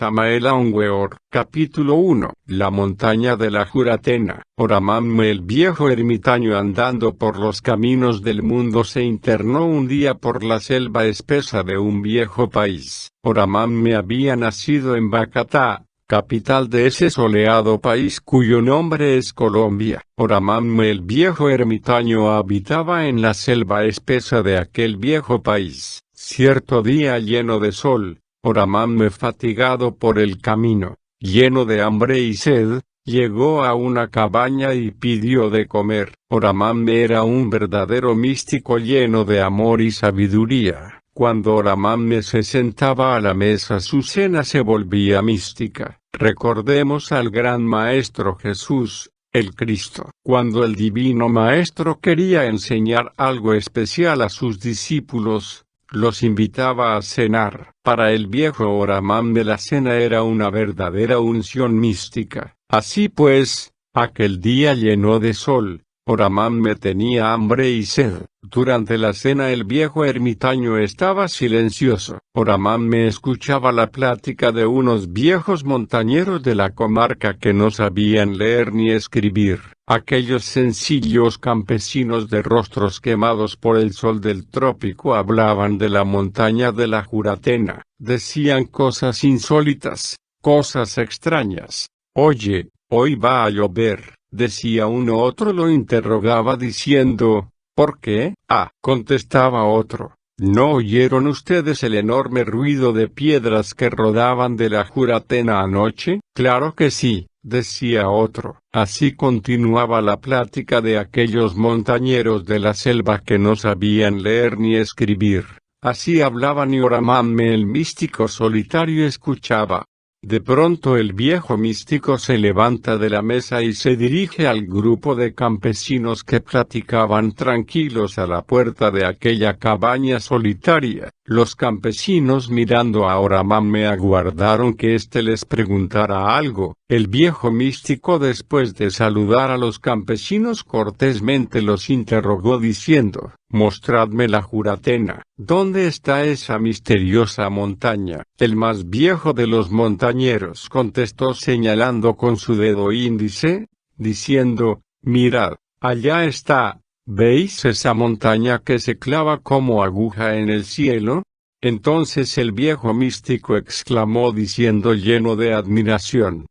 Samael Aun Weor. Capítulo 1. La montaña de la Juratena. Oramamme, el viejo ermitaño, andando por los caminos del mundo, se internó un día por la selva espesa de un viejo país. Oramamme había nacido en Bacatá, capital de ese soleado país cuyo nombre es Colombia. Oramamme, el viejo ermitaño, habitaba en la selva espesa de aquel viejo país. Cierto día lleno de sol, Oramamme, fatigado por el camino, lleno de hambre y sed, llegó a una cabaña y pidió de comer. Oramamme era un verdadero místico lleno de amor y sabiduría. Cuando Oramamme se sentaba a la mesa, su cena se volvía mística. Recordemos al gran Maestro Jesús, el Cristo. Cuando el Divino Maestro quería enseñar algo especial a sus discípulos, los invitaba a cenar. Para el viejo Oramamme la cena era una verdadera unción mística. Así pues, aquel día lleno de sol, Oramamme tenía hambre y sed. Durante la cena el viejo ermitaño estaba silencioso. Oramamme escuchaba la plática de unos viejos montañeros de la comarca que no sabían leer ni escribir. Aquellos sencillos campesinos de rostros quemados por el sol del trópico hablaban de la montaña de la Juratena. Decían cosas insólitas, cosas extrañas. Oye, hoy va a llover, decía uno. Otro lo interrogaba diciendo, ¿por qué? Contestaba otro, ¿no oyeron ustedes el enorme ruido de piedras que rodaban de la Juratena anoche? Claro que sí, decía otro. Así continuaba la plática de aquellos montañeros de la selva que no sabían leer ni escribir. Así hablaban y Oramamme, el místico solitario, escuchaba. De pronto el viejo místico se levanta de la mesa y se dirige al grupo de campesinos que platicaban tranquilos a la puerta de aquella cabaña solitaria. Los campesinos, mirando a Oramamme, aguardaron que éste les preguntara algo. El viejo místico, después de saludar a los campesinos cortésmente, los interrogó diciendo, «Mostradme la Juratena. ¿Dónde está esa misteriosa montaña?» El más viejo de los montañeros contestó señalando con su dedo índice, diciendo, «Mirad, allá está. ¿Veis esa montaña que se clava como aguja en el cielo?» Entonces el viejo místico exclamó diciendo, lleno de admiración,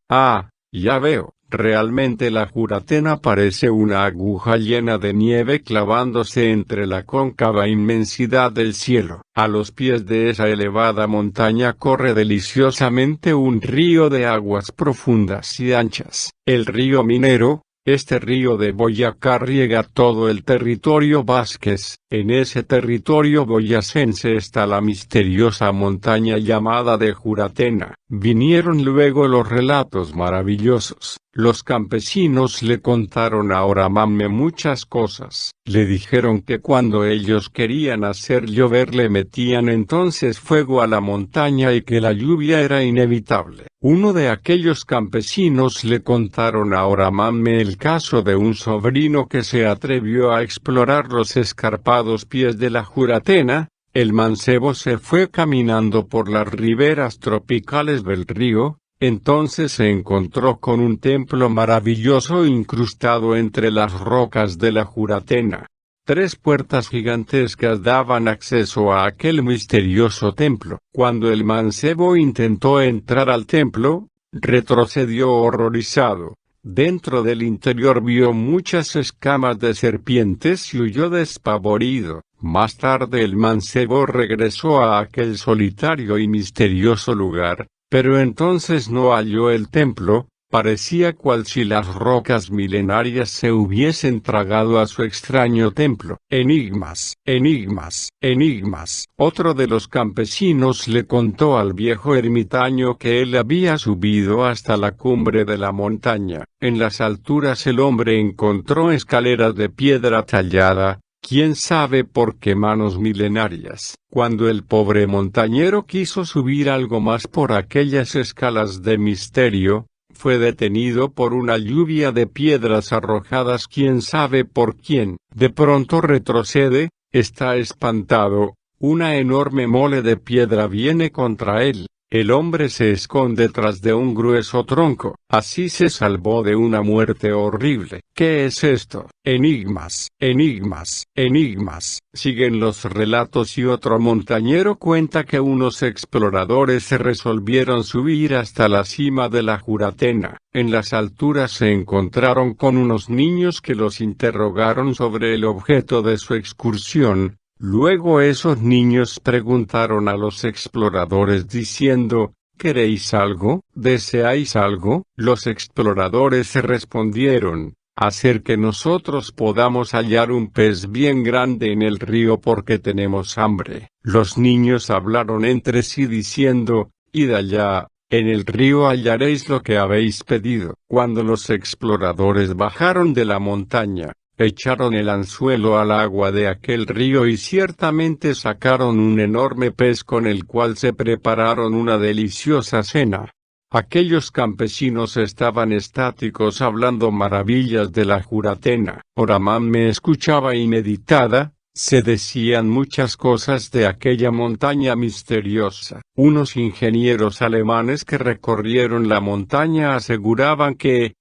«Ya veo, realmente la Juratena parece una aguja llena de nieve clavándose entre la cóncava inmensidad del cielo. A los pies de esa elevada montaña corre deliciosamente un río de aguas profundas y anchas, el río Minero». Este río de Boyacá riega todo el territorio Vázquez. En ese territorio boyacense está la misteriosa montaña llamada de Juratena. Vinieron luego los relatos maravillosos. Los campesinos le contaron a Oramamme muchas cosas. Le dijeron que cuando ellos querían hacer llover le metían entonces fuego a la montaña y que la lluvia era inevitable. Uno de aquellos campesinos le contaron a Oramamme el caso de un sobrino que se atrevió a explorar los escarpados pies de la Juratena. El mancebo se fue caminando por las riberas tropicales del río. Entonces se encontró con un templo maravilloso incrustado entre las rocas de la Juratena. 3 puertas gigantescas daban acceso a aquel misterioso templo. Cuando el mancebo intentó entrar al templo, retrocedió horrorizado. Dentro del interior vio muchas escamas de serpientes y huyó despavorido. Más tarde el mancebo regresó a aquel solitario y misterioso lugar, pero entonces no halló el templo. Parecía cual si las rocas milenarias se hubiesen tragado a su extraño templo. Enigmas, enigmas, enigmas. Otro de los campesinos le contó al viejo ermitaño que él había subido hasta la cumbre de la montaña. En las alturas el hombre encontró escaleras de piedra tallada, quién sabe por qué manos milenarias. Cuando el pobre montañero quiso subir algo más por aquellas escalas de misterio, fue detenido por una lluvia de piedras arrojadas quién sabe por quién. De pronto retrocede, está espantado, una enorme mole de piedra viene contra él. El hombre se esconde tras de un grueso tronco, así se salvó de una muerte horrible. ¿Qué es esto? Enigmas, enigmas, enigmas. Siguen los relatos y otro montañero cuenta que unos exploradores se resolvieron subir hasta la cima de la Juratena. En las alturas se encontraron con unos niños que los interrogaron sobre el objeto de su excursión. Luego esos niños preguntaron a los exploradores diciendo, ¿queréis algo? ¿Deseáis algo? Los exploradores se respondieron, hacer que nosotros podamos hallar un pez bien grande en el río porque tenemos hambre. Los niños hablaron entre sí diciendo, id allá, en el río hallaréis lo que habéis pedido. Cuando los exploradores bajaron de la montaña, echaron el anzuelo al agua de aquel río y ciertamente sacaron un enorme pez con el cual se prepararon una deliciosa cena. Aquellos campesinos estaban estáticos hablando maravillas de la Juratena. Oramán me escuchaba y meditada. Se decían muchas cosas de aquella montaña misteriosa. Unos ingenieros alemanes que recorrieron la montaña aseguraban que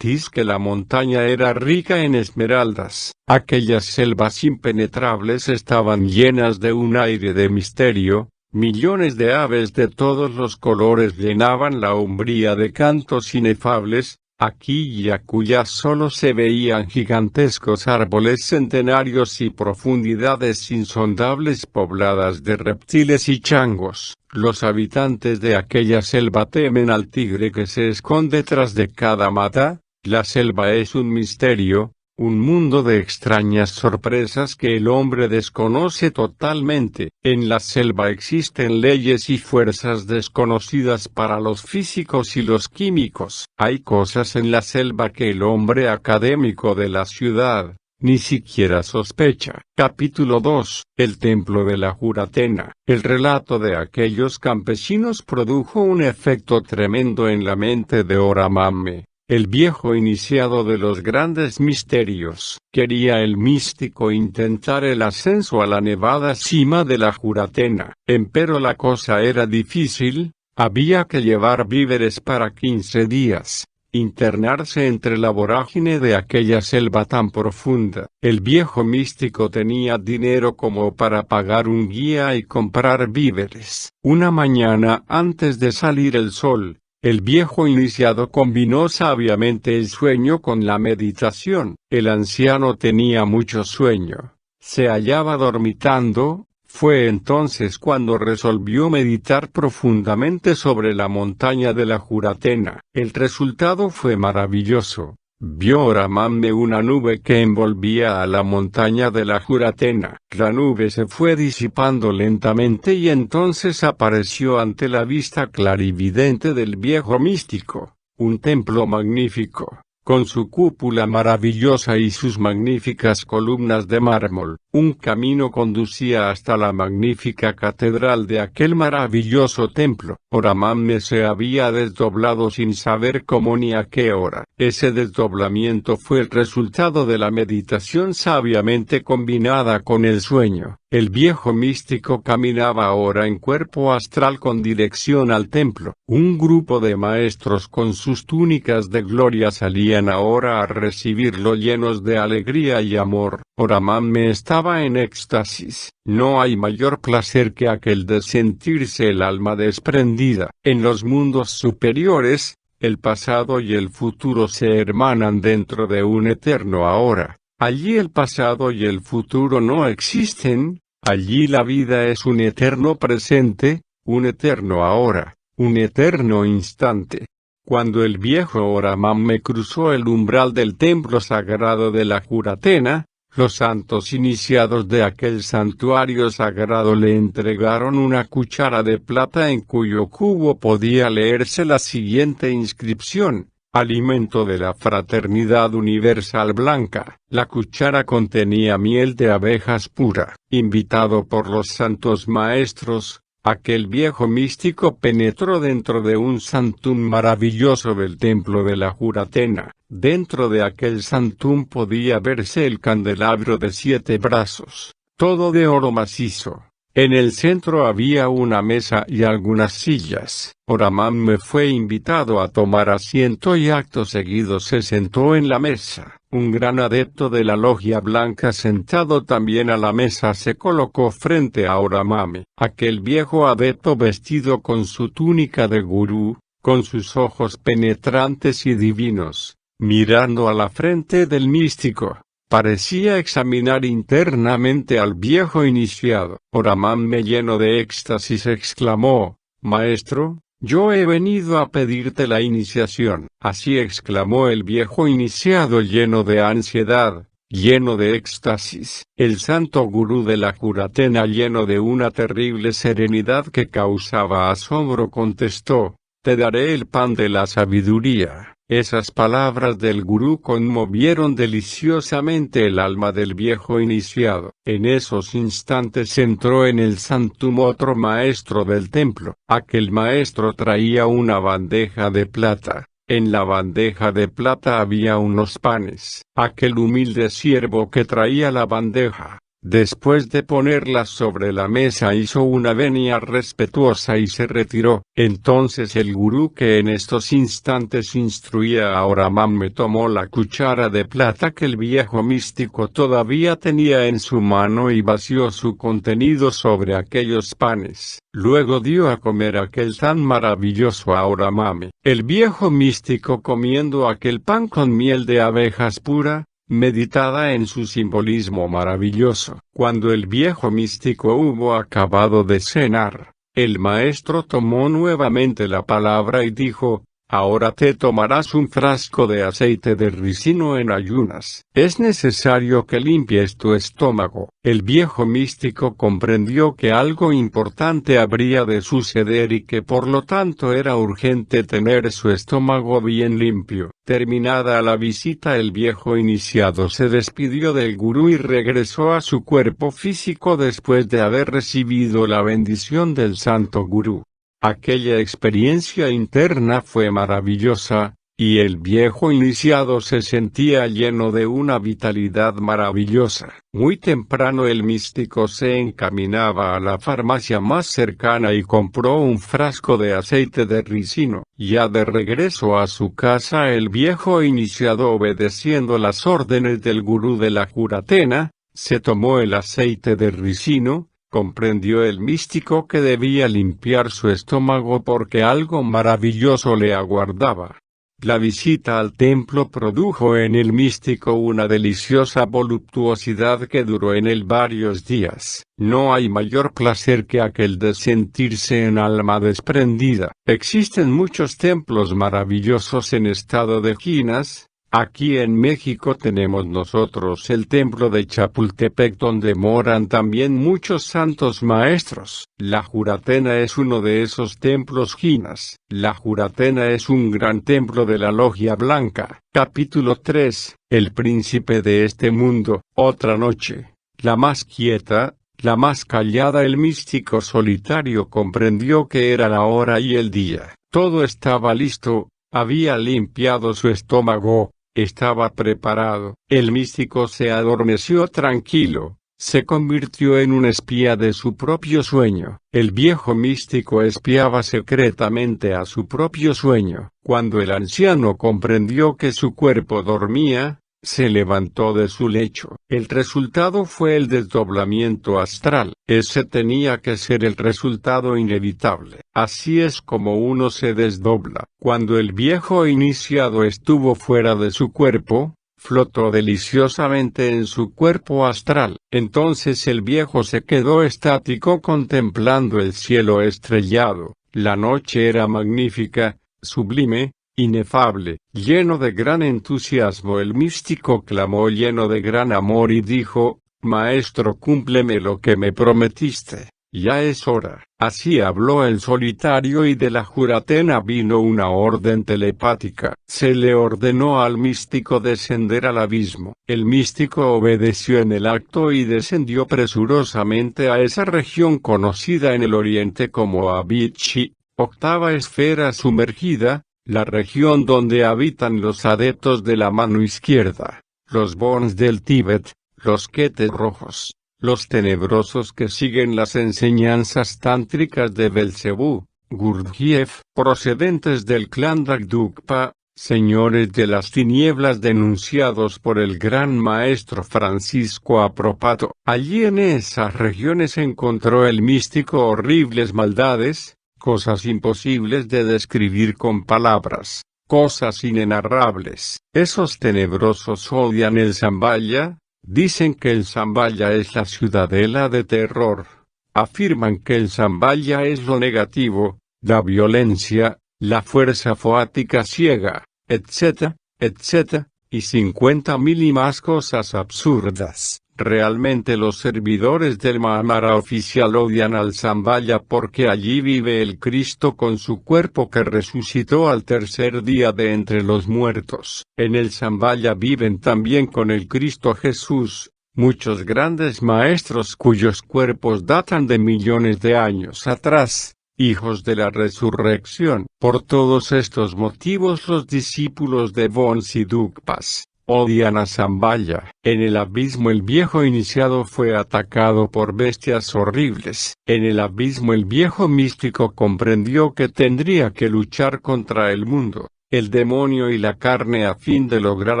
la montaña era rica en esmeraldas. Aquellas selvas impenetrables estaban llenas de un aire de misterio. Millones de aves de todos los colores llenaban la umbría de cantos inefables. Aquí y acullá solo se veían gigantescos árboles centenarios y profundidades insondables pobladas de reptiles y changos. Los habitantes de aquella selva temen al tigre que se esconde tras de cada mata. La selva es un misterio, un mundo de extrañas sorpresas que el hombre desconoce totalmente. En la selva existen leyes y fuerzas desconocidas para los físicos y los químicos. Hay cosas en la selva que el hombre académico de la ciudad ni siquiera sospecha. Capítulo 2. El templo de la Juratena. El relato de aquellos campesinos produjo un efecto tremendo en la mente de Oramame. El viejo iniciado de los grandes misterios. Quería el místico intentar el ascenso a la nevada cima de la Juratena. Empero la cosa era difícil, había que llevar víveres para 15 días. Internarse entre la vorágine de aquella selva tan profunda. El viejo místico tenía dinero como para pagar un guía y comprar víveres. Una mañana antes de salir el sol, el viejo iniciado combinó sabiamente el sueño con la meditación. El anciano tenía mucho sueño. Se hallaba dormitando. Fue entonces cuando resolvió meditar profundamente sobre la montaña de la Juratena. El resultado fue maravilloso. Vio Oramame una nube que envolvía a la montaña de la Juratena. La nube se fue disipando lentamente y entonces apareció ante la vista clarividente del viejo místico, un templo magnífico, con su cúpula maravillosa y sus magníficas columnas de mármol. Un camino conducía hasta la magnífica catedral de aquel maravilloso templo. Oramame se había desdoblado sin saber cómo ni a qué hora. Ese desdoblamiento fue el resultado de la meditación sabiamente combinada con el sueño. El viejo místico caminaba ahora en cuerpo astral con dirección al templo. Un grupo de maestros con sus túnicas de gloria salían ahora a recibirlo llenos de alegría y amor. Oramame estaba en éxtasis. No hay mayor placer que aquel de sentirse el alma desprendida. En los mundos superiores, el pasado y el futuro se hermanan dentro de un eterno ahora. Allí el pasado y el futuro no existen, allí la vida es un eterno presente, un eterno ahora, un eterno instante. Cuando el viejo Oramame cruzó el umbral del templo sagrado de la Juratena, los santos iniciados de aquel santuario sagrado le entregaron una cuchara de plata en cuyo cubo podía leerse la siguiente inscripción: alimento de la fraternidad universal blanca. La cuchara contenía miel de abejas pura. Invitado por los santos maestros, aquel viejo místico penetró dentro de un santum maravilloso del templo de la Juratena. Dentro de aquel santum podía verse el candelabro de 7 brazos, todo de oro macizo. En el centro había una mesa y algunas sillas. Oramambe fue invitado a tomar asiento y acto seguido se sentó en la mesa. Un gran adepto de la logia blanca sentado también a la mesa se colocó frente a Oramambe. Aquel viejo adepto vestido con su túnica de gurú, con sus ojos penetrantes y divinos, mirando a la frente del místico, parecía examinar internamente al viejo iniciado. Oramambe, lleno de éxtasis, exclamó: «Maestro, yo he venido a pedirte la iniciación». Así exclamó el viejo iniciado lleno de ansiedad, lleno de éxtasis. El santo gurú de la Juratena, lleno de una terrible serenidad que causaba asombro, contestó: «Te daré el pan de la sabiduría». Esas palabras del gurú conmovieron deliciosamente el alma del viejo iniciado. En esos instantes entró en el santum otro maestro del templo. Aquel maestro traía una bandeja de plata. En la bandeja de plata había unos panes. Aquel humilde siervo que traía la bandeja, después de ponerla sobre la mesa, hizo una venia respetuosa y se retiró. Entonces el gurú, que en estos instantes instruía a Oramambe, tomó la cuchara de plata que el viejo místico todavía tenía en su mano y vació su contenido sobre aquellos panes. Luego dio a comer aquel tan maravilloso a Oramambe. El viejo místico, comiendo aquel pan con miel de abejas pura, meditada en su simbolismo maravilloso. Cuando el viejo místico hubo acabado de cenar, el maestro tomó nuevamente la palabra y dijo: «Ahora te tomarás un frasco de aceite de ricino en ayunas. Es necesario que limpies tu estómago». El viejo místico comprendió que algo importante habría de suceder y que por lo tanto era urgente tener su estómago bien limpio. Terminada la visita, el viejo iniciado se despidió del gurú y regresó a su cuerpo físico después de haber recibido la bendición del santo gurú. Aquella experiencia interna fue maravillosa, y el viejo iniciado se sentía lleno de una vitalidad maravillosa. Muy temprano el místico se encaminaba a la farmacia más cercana y compró un frasco de aceite de ricino. Ya de regreso a su casa, el viejo iniciado, obedeciendo las órdenes del gurú de la Juratena, se tomó el aceite de ricino. Comprendió el místico que debía limpiar su estómago porque algo maravilloso le aguardaba. La visita al templo produjo en el místico una deliciosa voluptuosidad que duró en él varios días. No hay mayor placer que aquel de sentirse en alma desprendida. Existen muchos templos maravillosos en estado de quinas. Aquí en México tenemos nosotros el templo de Chapultepec, donde moran también muchos santos maestros. La Juratena es uno de esos templos quinas. La Juratena es un gran templo de la Logia Blanca. Capítulo 3. El príncipe de este mundo. Otra noche, la más quieta, la más callada, el místico solitario comprendió que era la hora y el día. Todo estaba listo, había limpiado su estómago. Estaba preparado. El místico se adormeció tranquilo, se convirtió en un espía de su propio sueño. El viejo místico espiaba secretamente a su propio sueño. Cuando el anciano comprendió que su cuerpo dormía, se levantó de su lecho. El resultado fue el desdoblamiento astral. Ese tenía que ser el resultado inevitable. Así es como uno se desdobla. Cuando el viejo iniciado estuvo fuera de su cuerpo, flotó deliciosamente en su cuerpo astral. Entonces el viejo se quedó estático contemplando el cielo estrellado. La noche era magnífica, sublime, inefable. Lleno de gran entusiasmo, el místico clamó lleno de gran amor y dijo: «Maestro, cúmpleme lo que me prometiste. Ya es hora». Así habló el solitario y de la Juratena vino una orden telepática. Se le ordenó al místico descender al abismo. El místico obedeció en el acto y descendió presurosamente a esa región conocida en el oriente como Abichi, octava esfera sumergida, la región donde habitan los adeptos de la mano izquierda, los Bons del Tíbet, los Ketes rojos, los tenebrosos que siguen las enseñanzas tántricas de Belcebú, Gurdjieff, procedentes del clan Dagdukpa, señores de las tinieblas denunciados por el gran maestro Francisco Apropato. Allí en esas regiones encontró el místico horribles maldades, cosas imposibles de describir con palabras, cosas inenarrables. Esos tenebrosos odian el Zambaya, dicen que el Zambaya es la ciudadela de terror, afirman que el Zambaya es lo negativo, la violencia, la fuerza foática ciega, etc., etc., y 50.000 y más cosas absurdas. Realmente los servidores del Mahamara oficial odian al Zambaya porque allí vive el Cristo con su cuerpo que resucitó al tercer día de entre los muertos. En el Zambaya viven también con el Cristo Jesús muchos grandes maestros cuyos cuerpos datan de millones de años atrás, hijos de la resurrección. Por todos estos motivos los discípulos de Bonsi-Dukpas odian a Zambaya. En el abismo el viejo iniciado fue atacado por bestias horribles. En el abismo el viejo místico comprendió que tendría que luchar contra el mundo, el demonio y la carne a fin de lograr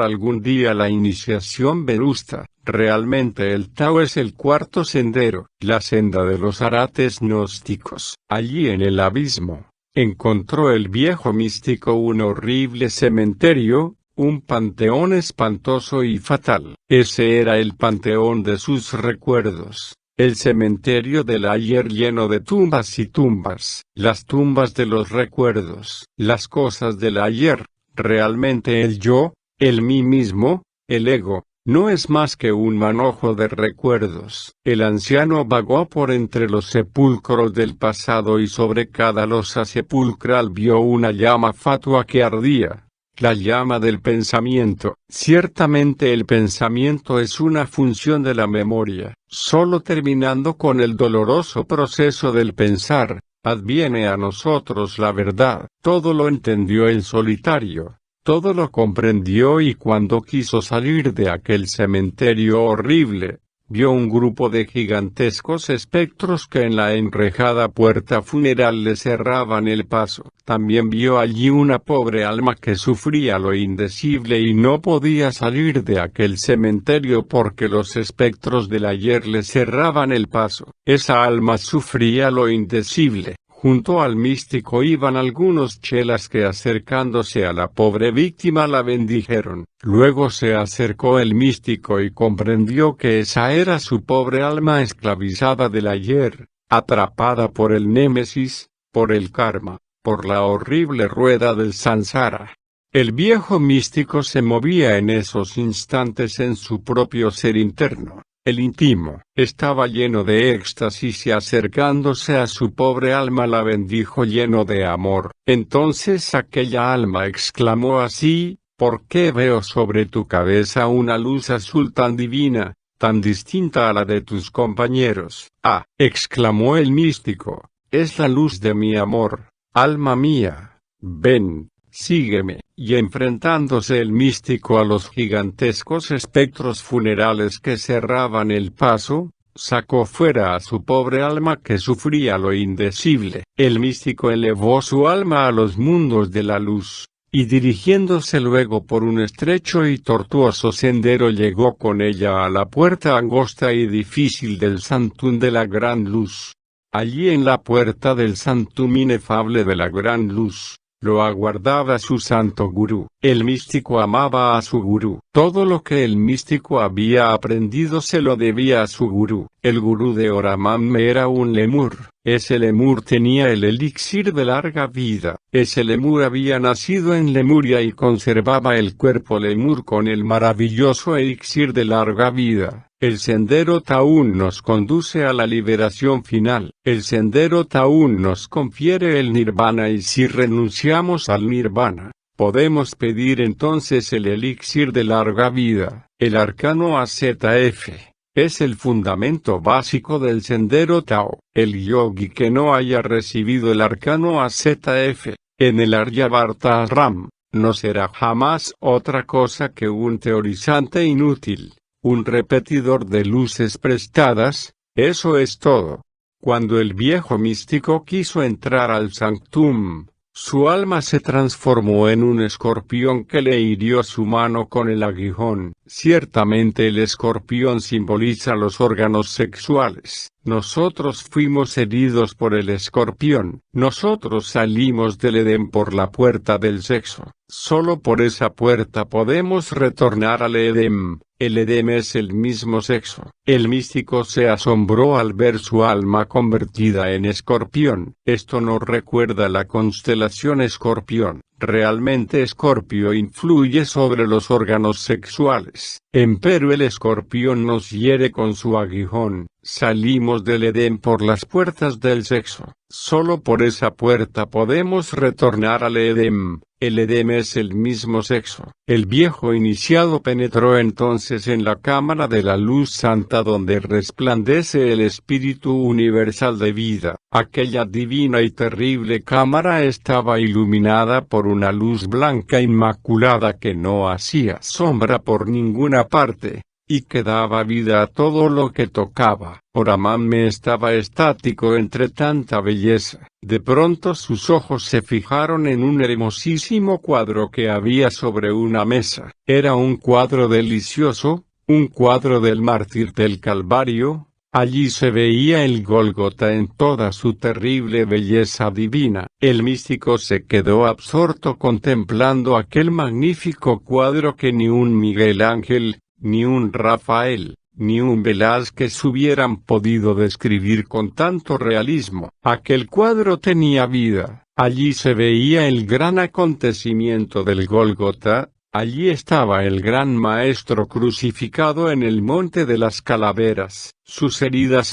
algún día la iniciación verusta. Realmente el Tao es el cuarto sendero, la senda de los arates gnósticos. Allí en el abismo, encontró el viejo místico un horrible cementerio, un panteón espantoso y fatal. Ese era el panteón de sus recuerdos, el cementerio del ayer lleno de tumbas y tumbas, las tumbas de los recuerdos, las cosas del ayer. Realmente el yo, el mí mismo, el ego, no es más que un manojo de recuerdos. El anciano vagó por entre los sepulcros del pasado y sobre cada losa sepulcral vio una llama fatua que ardía. La llama del pensamiento. Ciertamente el pensamiento es una función de la memoria. Solo terminando con el doloroso proceso del pensar, adviene a nosotros la verdad. Todo lo entendió el solitario. Todo lo comprendió y cuando quiso salir de aquel cementerio horrible, vio un grupo de gigantescos espectros que en la enrejada puerta funeral le cerraban el paso. También vio allí una pobre alma que sufría lo indecible y no podía salir de aquel cementerio porque los espectros del ayer le cerraban el paso. Esa alma sufría lo indecible. Junto al místico iban algunos chelas que acercándose a la pobre víctima la bendijeron. Luego se acercó el místico y comprendió que esa era su pobre alma esclavizada del ayer, atrapada por el némesis, por el karma, por la horrible rueda del samsara. El viejo místico se movía en esos instantes en su propio ser interno. El íntimo estaba lleno de éxtasis y acercándose a su pobre alma la bendijo lleno de amor. Entonces aquella alma exclamó así: ¿por qué veo sobre tu cabeza una luz azul tan divina, tan distinta a la de tus compañeros? Ah, exclamó el místico, es la luz de mi amor, alma mía, ven. Sígueme, y enfrentándose el místico a los gigantescos espectros funerales que cerraban el paso, sacó fuera a su pobre alma que sufría lo indecible. El místico elevó su alma a los mundos de la luz, y dirigiéndose luego por un estrecho y tortuoso sendero llegó con ella a la puerta angosta y difícil del Santum de la Gran Luz. Allí en la puerta del Santum inefable de la Gran Luz, lo aguardaba su santo gurú. El místico amaba a su gurú. Todo lo que el místico había aprendido se lo debía a su gurú. El gurú de Oramamme era un lemur. Ese lemur tenía el elixir de larga vida. Ese lemur había nacido en Lemuria y conservaba el cuerpo lemur con el maravilloso elixir de larga vida. El sendero Taún nos conduce a la liberación final. El sendero Taún nos confiere el nirvana y si renunciamos al nirvana, podemos pedir entonces el elixir de larga vida. El arcano AZF es el fundamento básico del sendero Tao. El yogi que no haya recibido el arcano AZF en el Aryavarta Ram, no será jamás otra cosa que un teorizante inútil. un repetidor de luces prestadas, eso es todo. Cuando el viejo místico quiso entrar al sanctum, su alma se transformó en un escorpión que le hirió su mano con el aguijón. Ciertamente el escorpión simboliza los órganos sexuales. Nosotros fuimos heridos por el escorpión. Nosotros salimos del Edén por la puerta del sexo. Solo por esa puerta podemos retornar al Edén. El Edén es el mismo sexo. El místico se asombró al ver su alma convertida en escorpión. Esto nos recuerda la constelación Escorpión. Realmente Escorpio influye sobre los órganos sexuales. Empero el escorpión nos hiere con su aguijón. Salimos del Edén por las puertas del sexo. Solo por esa puerta podemos retornar al Edén. El Edén es el mismo sexo. El viejo iniciado penetró entonces en la cámara de la luz santa donde resplandece el espíritu universal de vida. Aquella divina y terrible cámara estaba iluminada por una luz blanca inmaculada que no hacía sombra por ninguna parte, y que daba vida a todo lo que tocaba. Oramamme estaba estático entre tanta belleza. De pronto sus ojos se fijaron en un hermosísimo cuadro que había sobre una mesa. Era un cuadro delicioso, un cuadro del mártir del Calvario. Allí se veía el Gólgota en toda su terrible belleza divina. El místico se quedó absorto contemplando aquel magnífico cuadro que ni un Miguel Ángel, ni un Rafael, ni un Velázquez hubieran podido describir con tanto realismo. Aquel cuadro tenía vida. Allí se veía el gran acontecimiento del Gólgota. Allí estaba el gran maestro crucificado en el monte de las calaveras. Sus heridas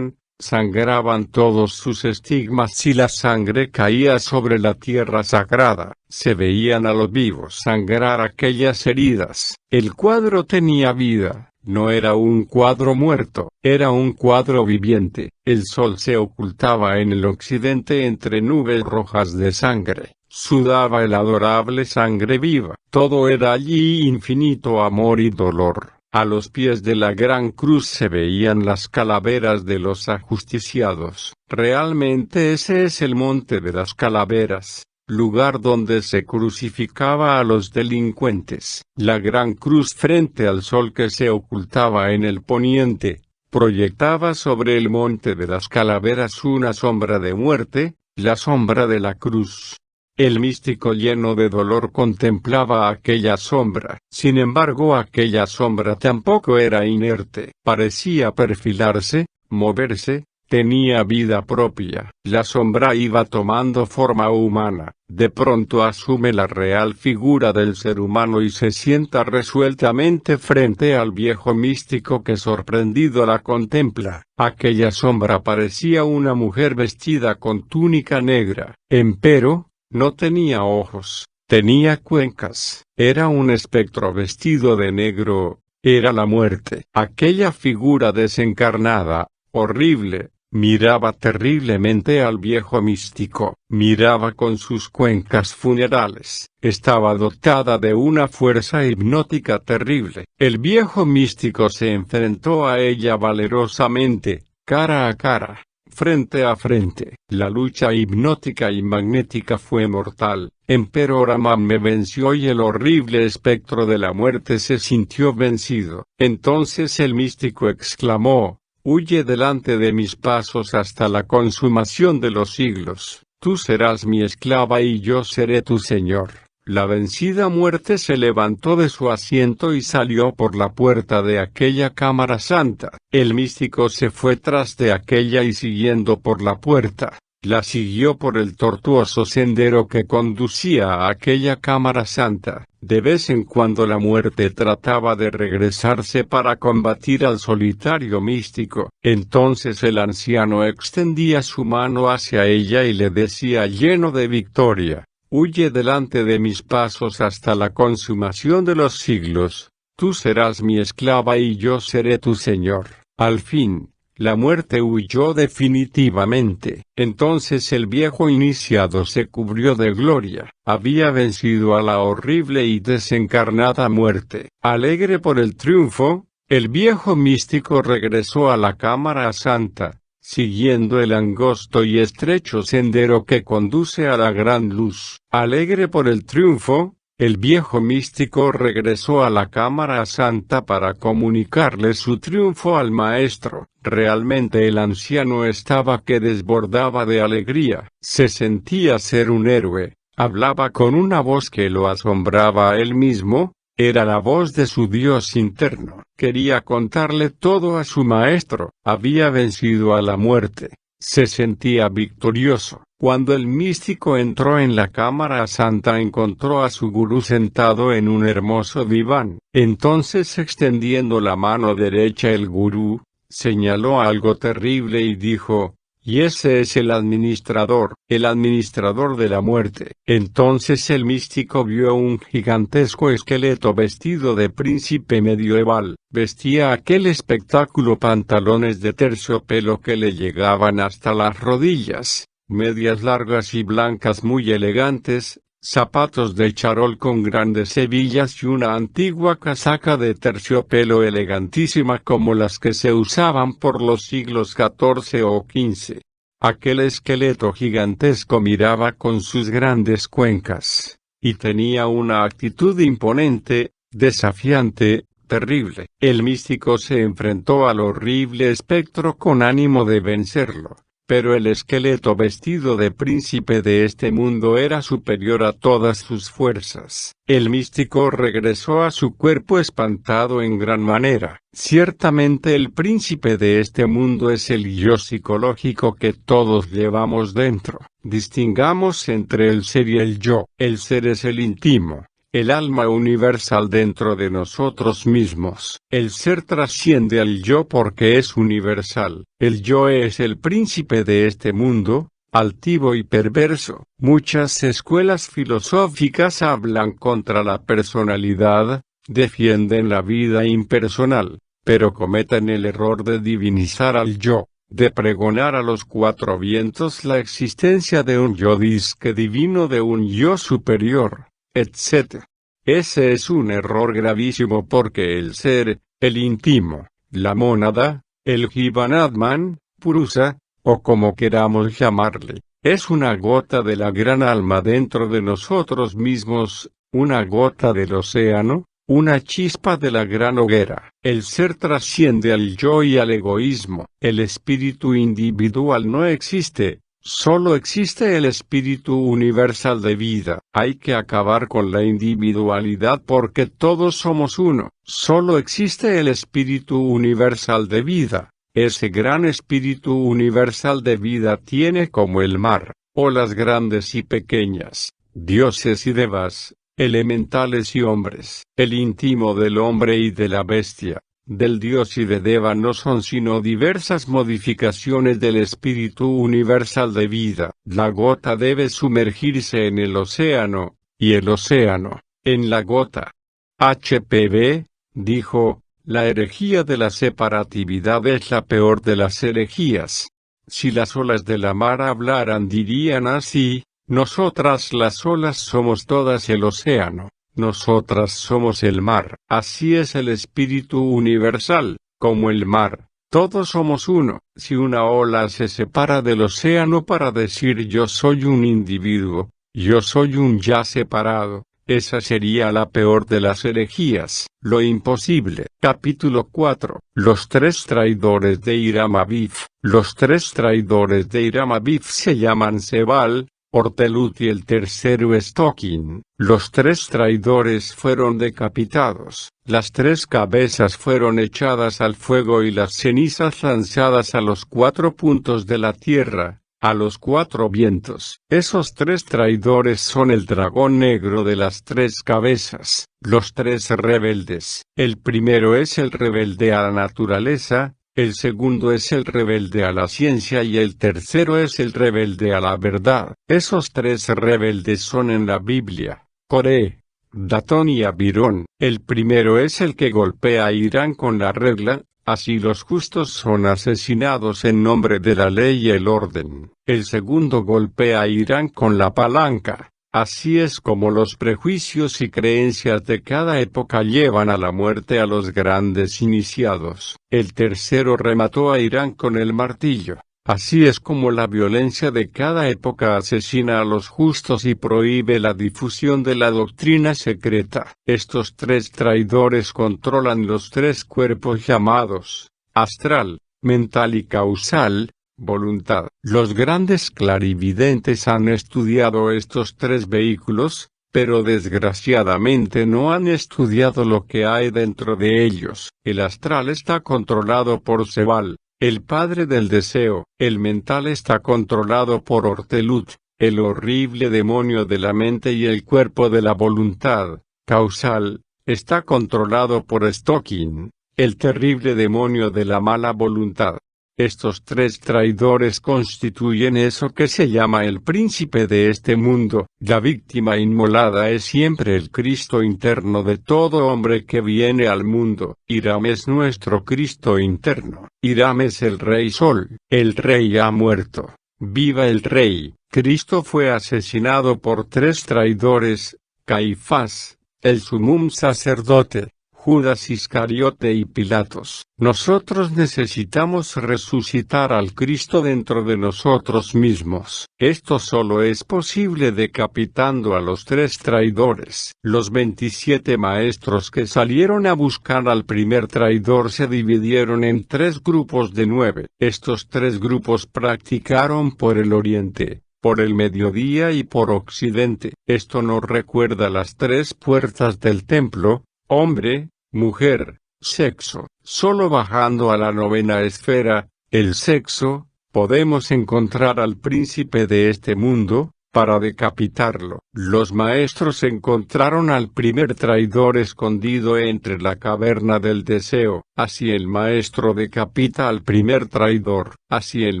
sangraban todos sus estigmas y la sangre caía sobre la tierra sagrada. Se veían a los vivos sangrar aquellas heridas. El cuadro tenía vida. No era un cuadro muerto, era un cuadro viviente. El sol se ocultaba en el occidente entre nubes rojas de sangre. Sudaba el adorable sangre viva. Todo era allí infinito amor y dolor. A los pies de la gran cruz se veían las calaveras de los ajusticiados. Realmente ese es el monte de las calaveras, lugar donde se crucificaba a los delincuentes. La gran cruz frente al sol que se ocultaba en el poniente, proyectaba sobre el monte de las calaveras una sombra de muerte, la sombra de la cruz. El místico lleno de dolor contemplaba aquella sombra. Sin embargo, aquella sombra tampoco era inerte. Parecía perfilarse, moverse, tenía vida propia. La sombra iba tomando forma humana. De pronto asume la real figura del ser humano y se sienta resueltamente frente al viejo místico que sorprendido la contempla. Aquella sombra parecía una mujer vestida con túnica negra. Empero, no tenía ojos, tenía cuencas, era un espectro vestido de negro, era la muerte. Aquella figura desencarnada, horrible, miraba terriblemente al viejo místico, miraba con sus cuencas funerales, estaba dotada de una fuerza hipnótica terrible. El viejo místico se enfrentó a ella valerosamente, cara a cara. Frente a frente, la lucha hipnótica y magnética fue mortal. Empero Oramamme venció y el horrible espectro de la muerte se sintió vencido. Entonces el místico exclamó: «Huye delante de mis pasos hasta la consumación de los siglos. Tú serás mi esclava y yo seré tu señor». La vencida muerte se levantó de su asiento y salió por la puerta de aquella cámara santa. El místico se fue tras de aquella y siguiendo por la puerta, la siguió por el tortuoso sendero que conducía a aquella cámara santa. De vez en cuando la muerte trataba de regresarse para combatir al solitario místico. Entonces el anciano extendía su mano hacia ella y le decía lleno de victoria: «Huye delante de mis pasos hasta la consumación de los siglos. Tú serás mi esclava y yo seré tu señor». Al fin, la muerte huyó definitivamente. Entonces el viejo iniciado se cubrió de gloria. Había vencido a la horrible y desencarnada muerte. Alegre por el triunfo, El viejo místico regresó a la Cámara Santa, siguiendo el angosto y estrecho sendero que conduce a la gran luz. Alegre por el triunfo, el viejo místico regresó a la Cámara Santa para comunicarle su triunfo al maestro. Realmente el anciano estaba que desbordaba de alegría. Se sentía ser un héroe. Hablaba con una voz que lo asombraba a él mismo. Era la voz de su Dios interno. Quería contarle todo a su maestro. Había vencido a la muerte. Se sentía victorioso. Cuando el místico entró en la Cámara Santa encontró a su gurú sentado en un hermoso diván. Entonces extendiendo la mano derecha el gurú, señaló algo terrible y dijo: y ese es el administrador de la muerte. Entonces el místico vio un gigantesco esqueleto vestido de príncipe medieval. Vestía aquel espectáculo pantalones de terciopelo que le llegaban hasta las rodillas, medias largas y blancas muy elegantes, zapatos de charol con grandes hebillas y una antigua casaca de terciopelo elegantísima como las que se usaban por los siglos XIV o XV. Aquel esqueleto gigantesco miraba con sus grandes cuencas, y tenía una actitud imponente, desafiante, terrible. El místico se enfrentó al horrible espectro con ánimo de vencerlo. Pero el esqueleto vestido de príncipe de este mundo era superior a todas sus fuerzas. El místico regresó a su cuerpo espantado en gran manera. Ciertamente el príncipe de este mundo es el yo psicológico que todos llevamos dentro. Distingamos entre el ser y el yo. El ser es el íntimo, el alma universal dentro de nosotros mismos. El ser trasciende al yo porque es universal. El yo es el príncipe de este mundo, altivo y perverso. Muchas escuelas filosóficas hablan contra la personalidad, defienden la vida impersonal, pero cometen el error de divinizar al yo, de pregonar a los cuatro vientos la existencia de un yo disque divino, de un yo superior, etc. Ese es un error gravísimo porque el ser, el íntimo, la mónada, el Jivanatman, Purusa, o como queramos llamarle, es una gota de la gran alma dentro de nosotros mismos, una gota del océano, una chispa de la gran hoguera. El ser trasciende al yo y al egoísmo. El espíritu individual no existe. Solo existe el espíritu universal de vida. Hay que acabar con la individualidad porque todos somos uno. Solo existe el espíritu universal de vida. Ese gran espíritu universal de vida tiene como el mar, olas grandes y pequeñas, dioses y devas, elementales y hombres. El íntimo del hombre y de la bestia, del dios y de deva no son sino diversas modificaciones del espíritu universal de vida. La gota debe sumergirse en el océano, y el océano, en la gota. HPB, dijo, la herejía de la separatividad es la peor de las herejías. Si las olas de la mar hablaran dirían así: nosotras las olas somos todas el océano. Nosotras somos el mar. Así es el espíritu universal, como el mar. Todos somos uno. Si una ola se separa del océano para decir yo soy un individuo, yo soy un ya separado, esa sería la peor de las herejías. Lo imposible. Capítulo 4. Los tres traidores de Iramaviv. Los tres traidores de Iramaviv se llaman Sebal, Ortelut y el tercero es Tokin. Los tres traidores fueron decapitados, las tres cabezas fueron echadas al fuego y las cenizas lanzadas a los cuatro puntos de la tierra, a los cuatro vientos. Esos tres traidores son el dragón negro de las tres cabezas, los tres rebeldes. El primero es el rebelde a la naturaleza, el segundo es el rebelde a la ciencia y el tercero es el rebelde a la verdad. Esos tres rebeldes son en la Biblia: Coré, Datón y Abirón. El primero es el que golpea a Irán con la regla, así los justos son asesinados en nombre de la ley y el orden. El segundo golpea a Irán con la palanca, Así es como los prejuicios y creencias de cada época llevan a la muerte a los grandes iniciados. El tercero remató a Irán con el martillo. Así es como la violencia de cada época asesina a los justos y prohíbe la difusión de la doctrina secreta. Estos tres traidores controlan los tres cuerpos llamados astral, mental y causal, voluntad. Los grandes clarividentes han estudiado estos tres vehículos, pero desgraciadamente no han estudiado lo que hay dentro de ellos. El astral está controlado por Sebal, el padre del deseo. El mental está controlado por Ortelut, el horrible demonio de la mente, y el cuerpo de la voluntad, causal, está controlado por Stocking, el terrible demonio de la mala voluntad. Estos tres traidores constituyen eso que se llama el príncipe de este mundo. La víctima inmolada es siempre el Cristo interno de todo hombre que viene al mundo. Hiram es nuestro Cristo interno. Hiram es el Rey Sol. El Rey ha muerto. ¡Viva el Rey! Cristo fue asesinado por tres traidores: Caifás, el sumum sacerdote, Judas Iscariote y Pilatos. Nosotros necesitamos resucitar al Cristo dentro de nosotros mismos. Esto solo es posible decapitando a los tres traidores. Los 27 maestros que salieron a buscar al primer traidor se dividieron en tres grupos de 9. Estos tres grupos practicaron por el oriente, por el mediodía y por occidente. Esto nos recuerda las tres puertas del templo: hombre, mujer, sexo. Solo bajando a la novena esfera, el sexo, podemos encontrar al príncipe de este mundo, para decapitarlo. Los maestros encontraron al primer traidor escondido entre la caverna del deseo. Así el maestro decapita al primer traidor. Así el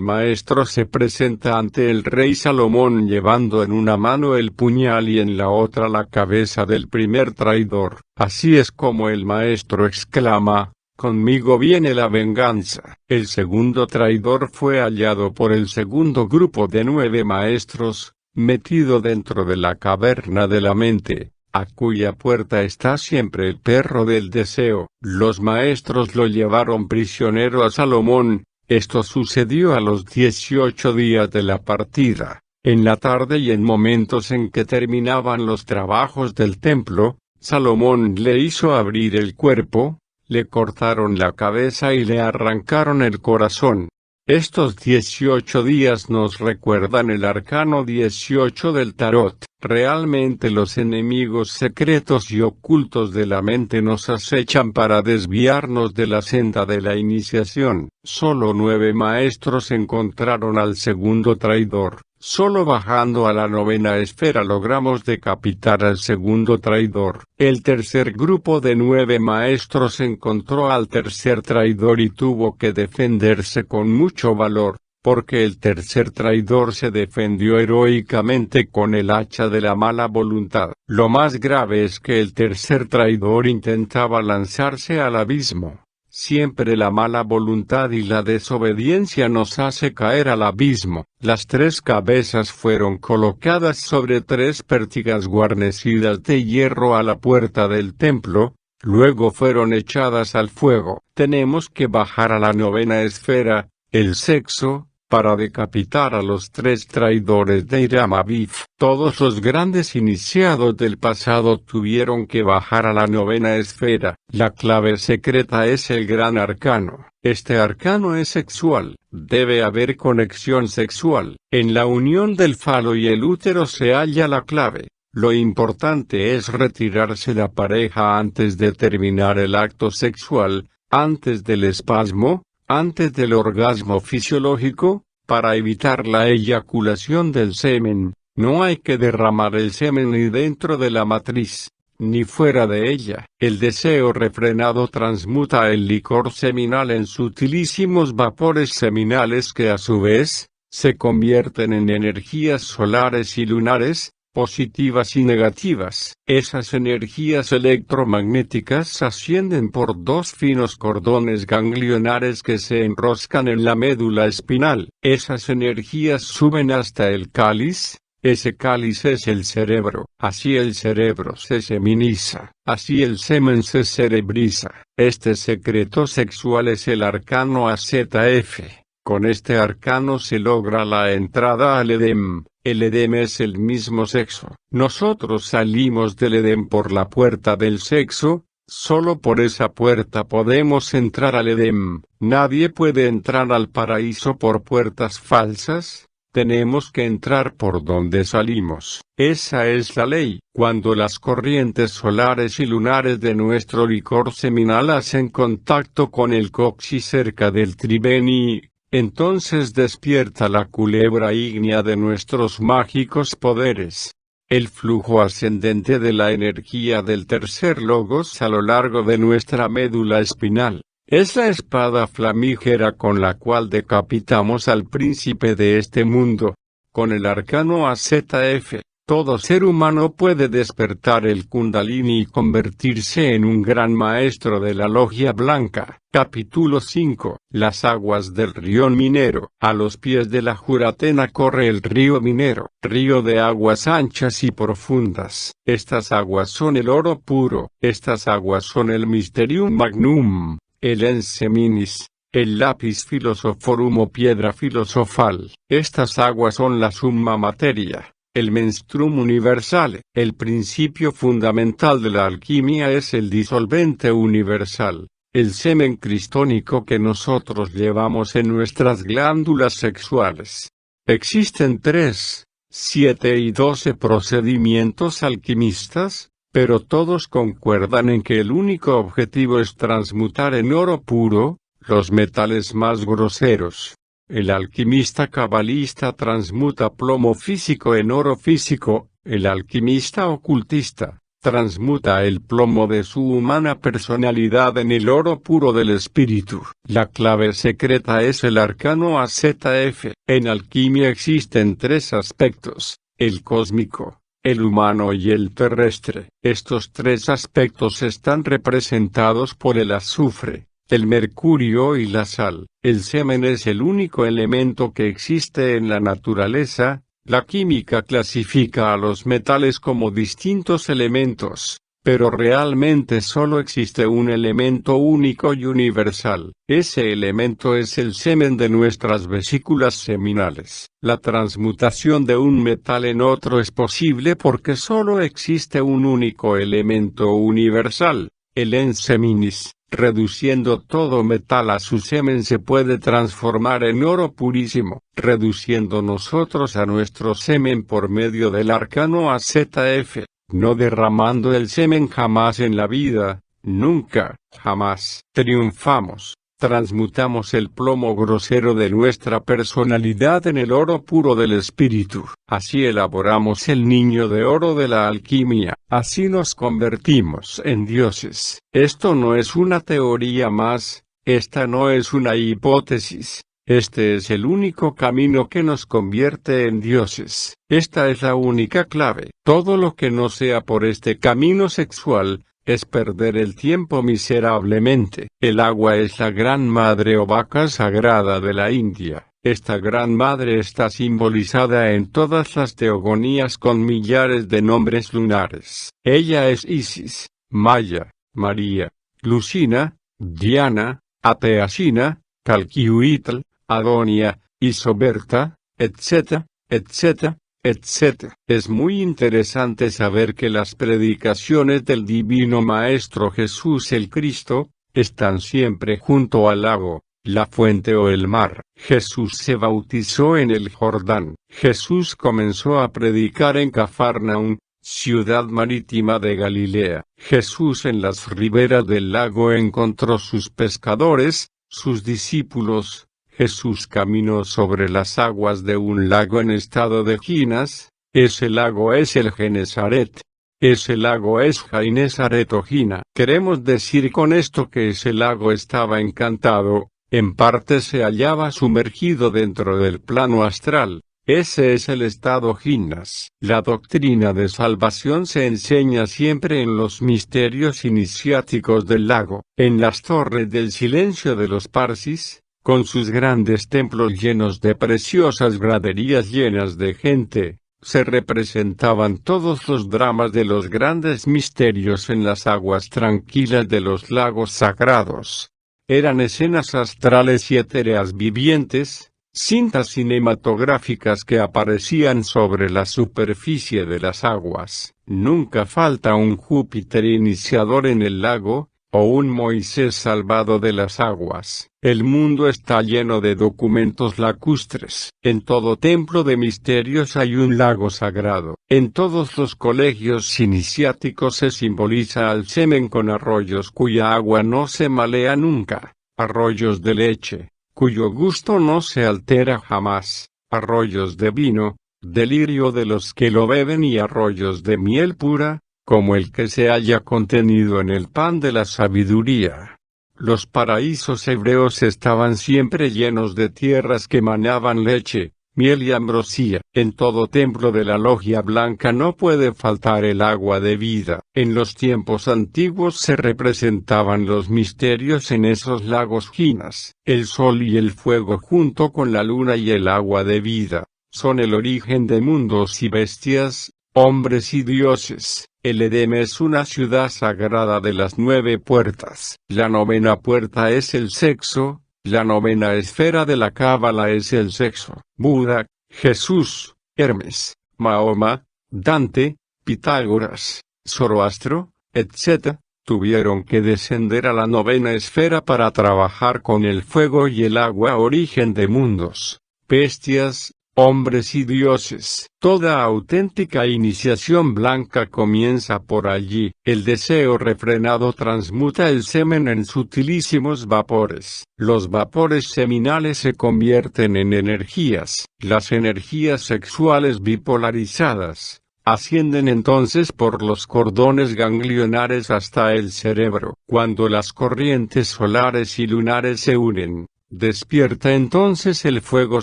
maestro se presenta ante el rey Salomón llevando en una mano el puñal y en la otra la cabeza del primer traidor. Así es como el maestro exclama: «Conmigo viene la venganza». El segundo traidor fue hallado por el segundo grupo de 9 maestros, metido dentro de la caverna de la mente, a cuya puerta está siempre el perro del deseo. Los maestros lo llevaron prisionero a Salomón. Esto sucedió a los 18 días de la partida. En la tarde y en momentos en que terminaban los trabajos del templo, Salomón le hizo abrir el cuerpo, le cortaron la cabeza y le arrancaron el corazón. Estos 18 días nos recuerdan el arcano 18 del tarot. Realmente los enemigos secretos y ocultos de la mente nos acechan para desviarnos de la senda de la iniciación. Solo 9 maestros encontraron al segundo traidor. Solo bajando a la novena esfera logramos decapitar al segundo traidor. El tercer grupo de 9 maestros encontró al tercer traidor y tuvo que defenderse con mucho valor, porque el tercer traidor se defendió heroicamente con el hacha de la mala voluntad. Lo más grave es que el tercer traidor intentaba lanzarse al abismo. Siempre la mala voluntad y la desobediencia nos hace caer al abismo. Las 3 cabezas fueron colocadas sobre 3 pértigas guarnecidas de hierro a la puerta del templo, luego fueron echadas al fuego. Tenemos que bajar a la novena esfera, el sexo, para decapitar a los 3 traidores de Hiram Abiv. Todos los grandes iniciados del pasado tuvieron que bajar a la novena esfera. La clave secreta es el gran arcano. Este arcano es sexual. Debe haber conexión sexual. En la unión del falo y el útero se halla la clave. Lo importante es retirarse la pareja antes de terminar el acto sexual, antes del espasmo, antes del orgasmo fisiológico, para evitar la eyaculación del semen. No hay que derramar el semen ni dentro de la matriz, ni fuera de ella. El deseo refrenado transmuta el licor seminal en sutilísimos vapores seminales que a su vez, se convierten en energías solares y lunares, positivas y negativas. Esas energías electromagnéticas ascienden por 2 finos cordones ganglionares que se enroscan en la médula espinal. Esas energías suben hasta el cáliz, Ese cáliz es el cerebro, así el cerebro se seminiza, así el semen se cerebriza. Este secreto sexual es el arcano AZF. Con este arcano se logra la entrada al Edén. El Edén es el mismo sexo. Nosotros salimos del Edén por la puerta del sexo. Solo por esa puerta podemos entrar al Edén. Nadie puede entrar al paraíso por puertas falsas. Tenemos que entrar por donde salimos. Esa es la ley. Cuando las corrientes solares y lunares de nuestro licor seminal hacen contacto con el coxis cerca del tribeni, entonces despierta la culebra ígnea de nuestros mágicos poderes. El flujo ascendente de la energía del tercer logos a lo largo de nuestra médula espinal. Es la espada flamígera con la cual decapitamos al príncipe de este mundo. Con el arcano AZF, todo ser humano puede despertar el Kundalini y convertirse en un gran maestro de la logia blanca. Capítulo 5. Las aguas del río Minero. A los pies de la Juratena corre el río Minero, río de aguas anchas y profundas. Estas aguas son el oro puro, estas aguas son el Mysterium Magnum. El enseminis, el lápiz filosoforum o piedra filosofal. Estas aguas son la summa materia, el menstruum universale. El principio fundamental de la alquimia es el disolvente universal, el semen cristónico que nosotros llevamos en nuestras glándulas sexuales. Existen 3, 7 y 12 procedimientos alquimistas, pero todos concuerdan en que el único objetivo es transmutar en oro puro los metales más groseros. El alquimista cabalista transmuta plomo físico en oro físico, el alquimista ocultista transmuta el plomo de su humana personalidad en el oro puro del espíritu. La clave secreta es el arcano AZF. En alquimia existen 3 aspectos, el cósmico, el humano y el terrestre. Estos 3 aspectos están representados por el azufre, el mercurio y la sal. El semen es el único elemento que existe en la naturaleza. La química clasifica a los metales como distintos elementos, pero realmente solo existe un elemento único y universal. Ese elemento es el semen de nuestras vesículas seminales. La transmutación de un metal en otro es posible porque solo existe un único elemento universal, el enseminis. Reduciendo todo metal a su semen se puede transformar en oro purísimo, reduciendo nosotros a nuestro semen por medio del arcano AZF, no derramando el semen jamás en la vida, nunca, jamás. Triunfamos, transmutamos el plomo grosero de nuestra personalidad en el oro puro del espíritu. Así elaboramos el niño de oro de la alquimia, así nos convertimos en dioses. Esto no es una teoría más, esta no es una hipótesis. Este es el único camino que nos convierte en dioses. Esta es la única clave. Todo lo que no sea por este camino sexual, es perder el tiempo miserablemente. El agua es la gran madre o vaca sagrada de la India. Esta gran madre está simbolizada en todas las teogonías con millares de nombres lunares. Ella es Isis, Maya, María, Lucina, Diana, Ateasina, Calquihuitl, Adonia, Isoberta, etc., etc., etc. Es muy interesante saber que las predicaciones del Divino Maestro Jesús el Cristo, están siempre junto al lago, la fuente o el mar. Jesús se bautizó en el Jordán. Jesús comenzó a predicar en Cafarnaún, ciudad marítima de Galilea. Jesús en las riberas del lago encontró sus pescadores, sus discípulos. Jesús caminó sobre las aguas de un lago en estado de ginas. Ese lago es el Genesaret. Ese lago es Jainesaret o Gina. Queremos decir con esto que ese lago estaba encantado, en parte se hallaba sumergido dentro del plano astral. Ese es el estado Ginas. La doctrina de salvación se enseña siempre en los misterios iniciáticos del lago. En las torres del silencio de los Parsis, con sus grandes templos llenos de preciosas graderías llenas de gente, se representaban todos los dramas de los grandes misterios en las aguas tranquilas de los lagos sagrados. Eran escenas astrales y etéreas vivientes, cintas cinematográficas que aparecían sobre la superficie de las aguas. Nunca falta un Júpiter iniciador en el lago, o un Moisés salvado de las aguas. El mundo está lleno de documentos lacustres. En todo templo de misterios hay un lago sagrado. En todos los colegios iniciáticos se simboliza al semen con arroyos cuya agua no se malea nunca, arroyos de leche, cuyo gusto no se altera jamás, arroyos de vino, delirio de los que lo beben y arroyos de miel pura, como el que se halla contenido en el pan de la sabiduría. Los paraísos hebreos estaban siempre llenos de tierras que manaban leche, miel y ambrosía. En todo templo de la logia blanca no puede faltar el agua de vida. En los tiempos antiguos se representaban los misterios en esos lagos ginas. El sol y el fuego junto con la luna y el agua de vida, son el origen de mundos y bestias, hombres y dioses. El Edén es una ciudad sagrada de las 9 puertas. La 9ª puerta es el sexo, la 9ª esfera de la Cábala es el sexo. Buda, Jesús, Hermes, Mahoma, Dante, Pitágoras, Zoroastro, etc., tuvieron que descender a la 9ª esfera para trabajar con el fuego y el agua, origen de mundos, bestias, hombres y dioses. Toda auténtica iniciación blanca comienza por allí. El deseo refrenado transmuta el semen en sutilísimos vapores. Los vapores seminales se convierten en energías. Las energías sexuales bipolarizadas ascienden entonces por los cordones ganglionares hasta el cerebro. Cuando las corrientes solares y lunares se unen, despierta entonces el fuego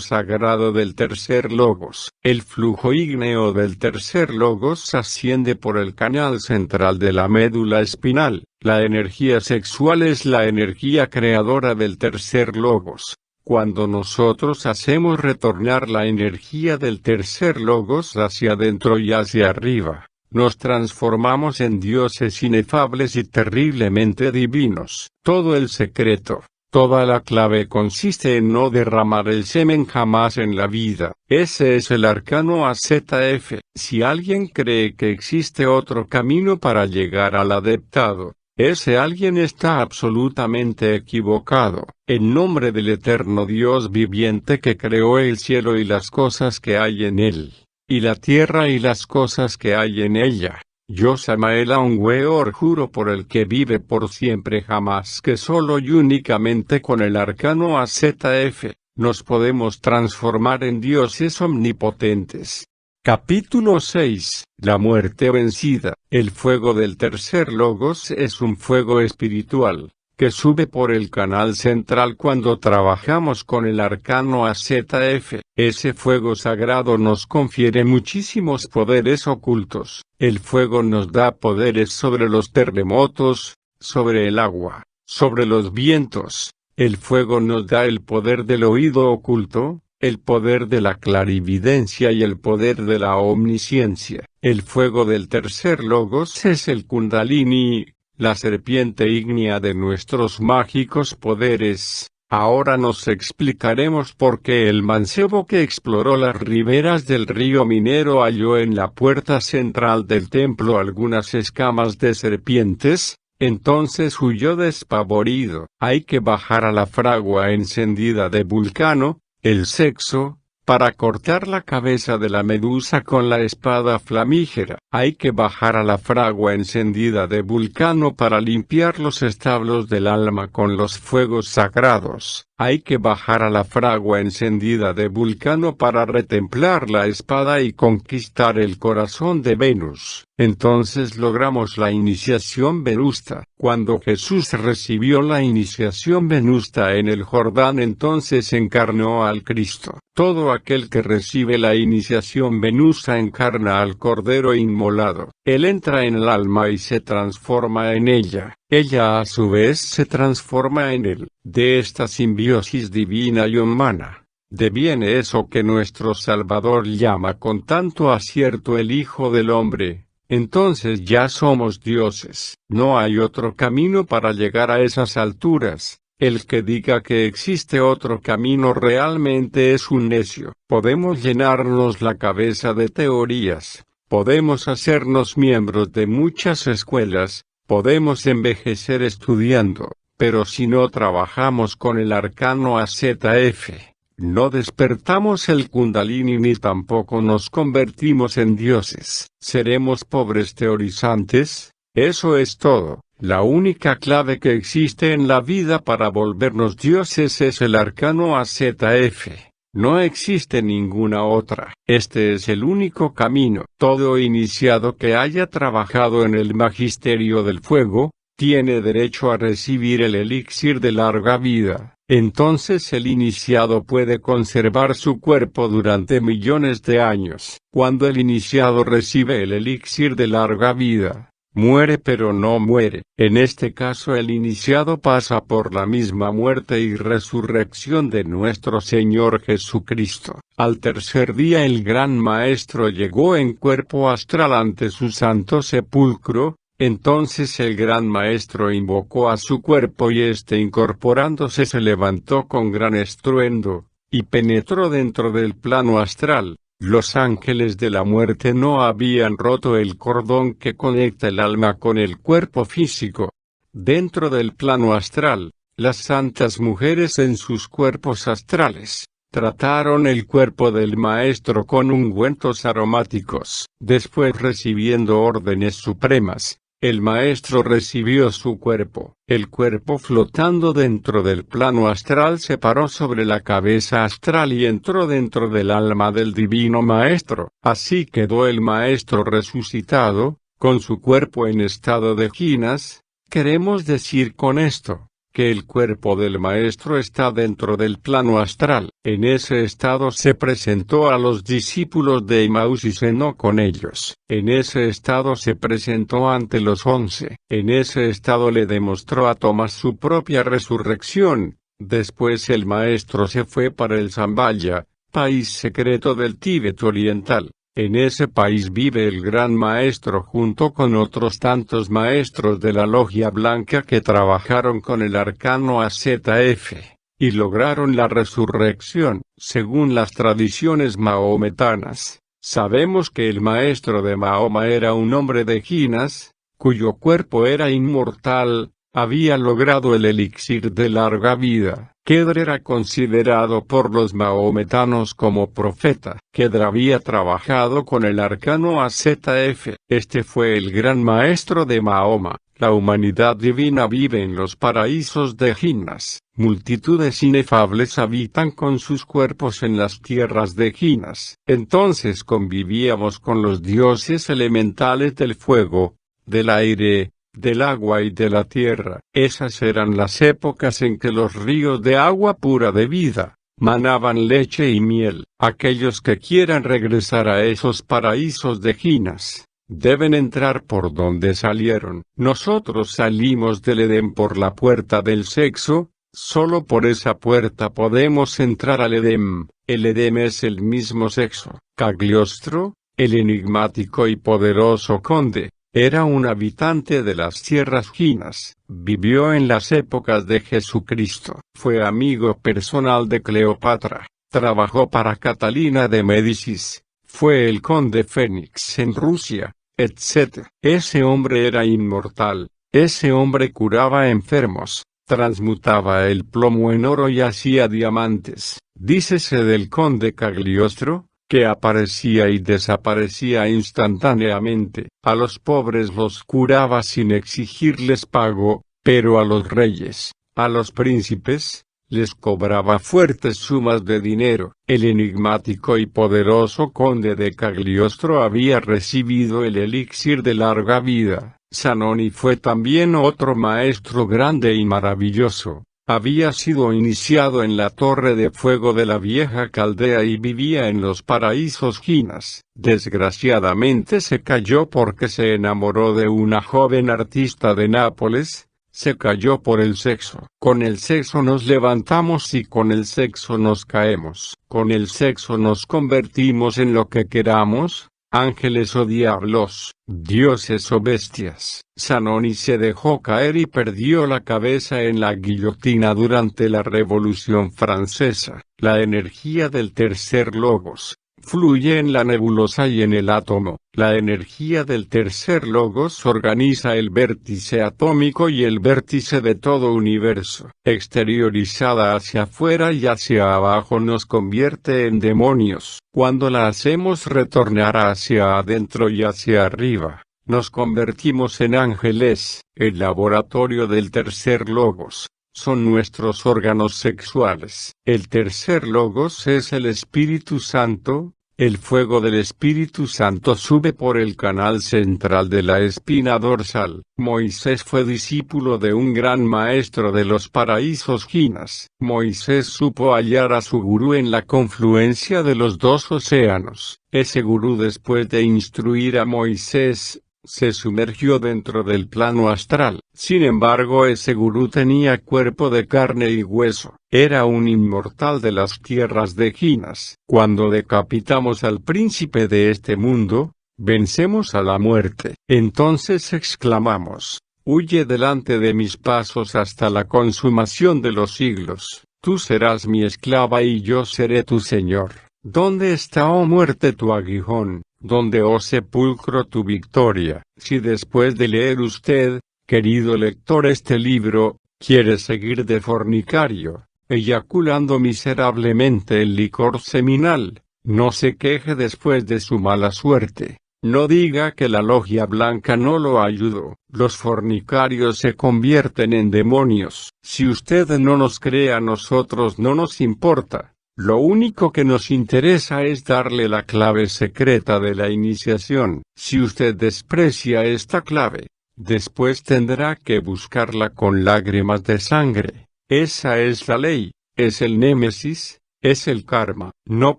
sagrado del tercer logos. El flujo ígneo del tercer logos asciende por el canal central de la médula espinal. La energía sexual es la energía creadora del tercer logos. Cuando nosotros hacemos retornar la energía del tercer logos hacia adentro y hacia arriba, nos transformamos en dioses inefables y terriblemente divinos. Todo el secreto, toda la clave consiste en no derramar el semen jamás en la vida. Ese es el arcano AZF. Si alguien cree que existe otro camino para llegar al adeptado, ese alguien está absolutamente equivocado. En nombre del eterno Dios viviente que creó el cielo y las cosas que hay en él, y la tierra y las cosas que hay en ella, yo Samael Aungweor juro por el que vive por siempre jamás que solo y únicamente con el arcano AZF, nos podemos transformar en dioses omnipotentes. Capítulo 6. La muerte vencida. El fuego del tercer logos es un fuego espiritual, que sube por el canal central cuando trabajamos con el arcano AZF. Ese fuego sagrado nos confiere muchísimos poderes ocultos. El fuego nos da poderes sobre los terremotos, sobre el agua, sobre los vientos. El fuego nos da el poder del oído oculto, el poder de la clarividencia y el poder de la omnisciencia. El fuego del tercer logos es el Kundalini, la serpiente ígnea de nuestros mágicos poderes. Ahora nos explicaremos por qué el mancebo que exploró las riberas del río Minero halló en la puerta central del templo algunas escamas de serpientes. Entonces huyó despavorido. Hay que bajar a la fragua encendida de Vulcano, el sexo, para cortar la cabeza de la medusa con la espada flamígera. Hay que bajar a la fragua encendida de Vulcano para limpiar los establos del alma con los fuegos sagrados. Hay que bajar a la fragua encendida de Vulcano para retemplar la espada y conquistar el corazón de Venus. Entonces logramos la iniciación venusta. Cuando Jesús recibió la iniciación venusta en el Jordán, entonces encarnó al Cristo. Todo aquel que recibe la iniciación venusta encarna al Cordero inmolado. Él entra en el alma y se transforma en ella. Ella a su vez se transforma en él. De esta simbiosis divina y humana, de viene eso que nuestro Salvador llama con tanto acierto el Hijo del Hombre, entonces ya somos dioses. No hay otro camino para llegar a esas alturas. El que diga que existe otro camino realmente es un necio. Podemos llenarnos la cabeza de teorías, podemos hacernos miembros de muchas escuelas, podemos envejecer estudiando, pero si no trabajamos con el arcano AZF, no despertamos el Kundalini ni tampoco nos convertimos en dioses. ¿Seremos pobres teorizantes? Eso es todo. La única clave que existe en la vida para volvernos dioses es el arcano AZF. No existe ninguna otra. Este es el único camino. Todo iniciado que haya trabajado en el magisterio del fuego, tiene derecho a recibir el elixir de larga vida. Entonces el iniciado puede conservar su cuerpo durante millones de años. Cuando el iniciado recibe el elixir de larga vida, muere pero no muere. En este caso el iniciado pasa por la misma muerte y resurrección de nuestro Señor Jesucristo. Al tercer día el Gran Maestro llegó en cuerpo astral ante su santo sepulcro. Entonces el Gran Maestro invocó a su cuerpo y éste incorporándose se levantó con gran estruendo, y penetró dentro del plano astral. Los ángeles de la muerte no habían roto el cordón que conecta el alma con el cuerpo físico. Dentro del plano astral, las santas mujeres en sus cuerpos astrales trataron el cuerpo del Maestro con ungüentos aromáticos. Después, recibiendo órdenes supremas, el Maestro recibió su cuerpo. El cuerpo flotando dentro del plano astral se paró sobre la cabeza astral y entró dentro del alma del Divino Maestro. Así quedó el Maestro resucitado, con su cuerpo en estado de jinas. Queremos decir con esto, que el cuerpo del Maestro está dentro del plano astral. En ese estado se presentó a los discípulos de Emaús y cenó con ellos. En ese estado se presentó ante los 11. En ese estado le demostró a Tomás su propia resurrección. Después el Maestro se fue para el Zambaya, país secreto del Tíbet oriental. En ese país vive el Gran Maestro junto con otros tantos maestros de la Logia Blanca que trabajaron con el arcano AZF, y lograron la resurrección. Según las tradiciones mahometanas, sabemos que el maestro de Mahoma era un hombre de jinas, cuyo cuerpo era inmortal, había logrado el elixir de larga vida. Khedr era considerado por los mahometanos como profeta. Khedr había trabajado con el arcano AZF. Este fue el gran maestro de Mahoma. La humanidad divina vive en los paraísos de jinas. Multitudes inefables habitan con sus cuerpos en las tierras de jinas. Entonces convivíamos con los dioses elementales del fuego, del aire, del agua y de la tierra. Esas eran las épocas en que los ríos de agua pura de vida manaban leche y miel. Aquellos que quieran regresar a esos paraísos de jinas, deben entrar por donde salieron. Nosotros salimos del Edén por la puerta del sexo, solo por esa puerta podemos entrar al Edén. El Edén es el mismo sexo. Cagliostro, el enigmático y poderoso conde, era un habitante de las tierras jinas. Vivió en las épocas de Jesucristo. Fue amigo personal de Cleopatra. Trabajó para Catalina de Médicis. Fue el conde Fénix en Rusia, etc. Ese hombre era inmortal. Ese hombre curaba enfermos, transmutaba el plomo en oro y hacía diamantes. Dícese del conde Cagliostro, que aparecía y desaparecía instantáneamente. A los pobres los curaba sin exigirles pago, pero a los reyes, a los príncipes, les cobraba fuertes sumas de dinero. El enigmático y poderoso conde de Cagliostro había recibido el elixir de larga vida. Zanoni fue también otro maestro grande y maravilloso. Había sido iniciado en la Torre de Fuego de la vieja Caldea y vivía en los paraísos jinas. Desgraciadamente se cayó porque se enamoró de una joven artista de Nápoles. se cayó por el sexo. Con el sexo nos levantamos y con el sexo nos caemos. Con el sexo nos convertimos en lo que queramos, ángeles o diablos, dioses o bestias. Zanoni se dejó caer y perdió la cabeza en la guillotina durante la Revolución Francesa. La energía del tercer logos fluye en la nebulosa y en el átomo. La energía del tercer logos organiza el vértice atómico y el vértice de todo universo. Exteriorizada hacia afuera y hacia abajo nos convierte en demonios. Cuando la hacemos retornar hacia adentro y hacia arriba, nos convertimos en ángeles. El laboratorio del tercer logos son nuestros órganos sexuales. El tercer logos es el Espíritu Santo. El fuego del Espíritu Santo sube por el canal central de la espina dorsal. Moisés fue discípulo de un gran maestro de los paraísos Ginas. Moisés supo hallar a su gurú en la confluencia de los dos océanos. Ese gurú, después de instruir a Moisés, se sumergió dentro del plano astral. Sin embargo, ese gurú tenía cuerpo de carne y hueso. Era un inmortal de las tierras de Ginas. Cuando decapitamos al príncipe de este mundo, vencemos a la muerte. Entonces exclamamos: huye delante de mis pasos hasta la consumación de los siglos. Tú serás mi esclava y yo seré tu señor. ¿Dónde está, oh muerte, tu aguijón? ¿Dónde, oh sepulcro, tu victoria? Si después de leer usted, querido lector, este libro, quiere seguir de fornicario, eyaculando miserablemente el licor seminal, no se queje después de su mala suerte. No diga que la logia blanca no lo ayudó. Los fornicarios se convierten en demonios. Si usted no nos cree, a nosotros no nos importa. Lo único que nos interesa es darle la clave secreta de la iniciación. Si usted desprecia esta clave, después tendrá que buscarla con lágrimas de sangre. Esa es la ley, es el némesis, es el karma. No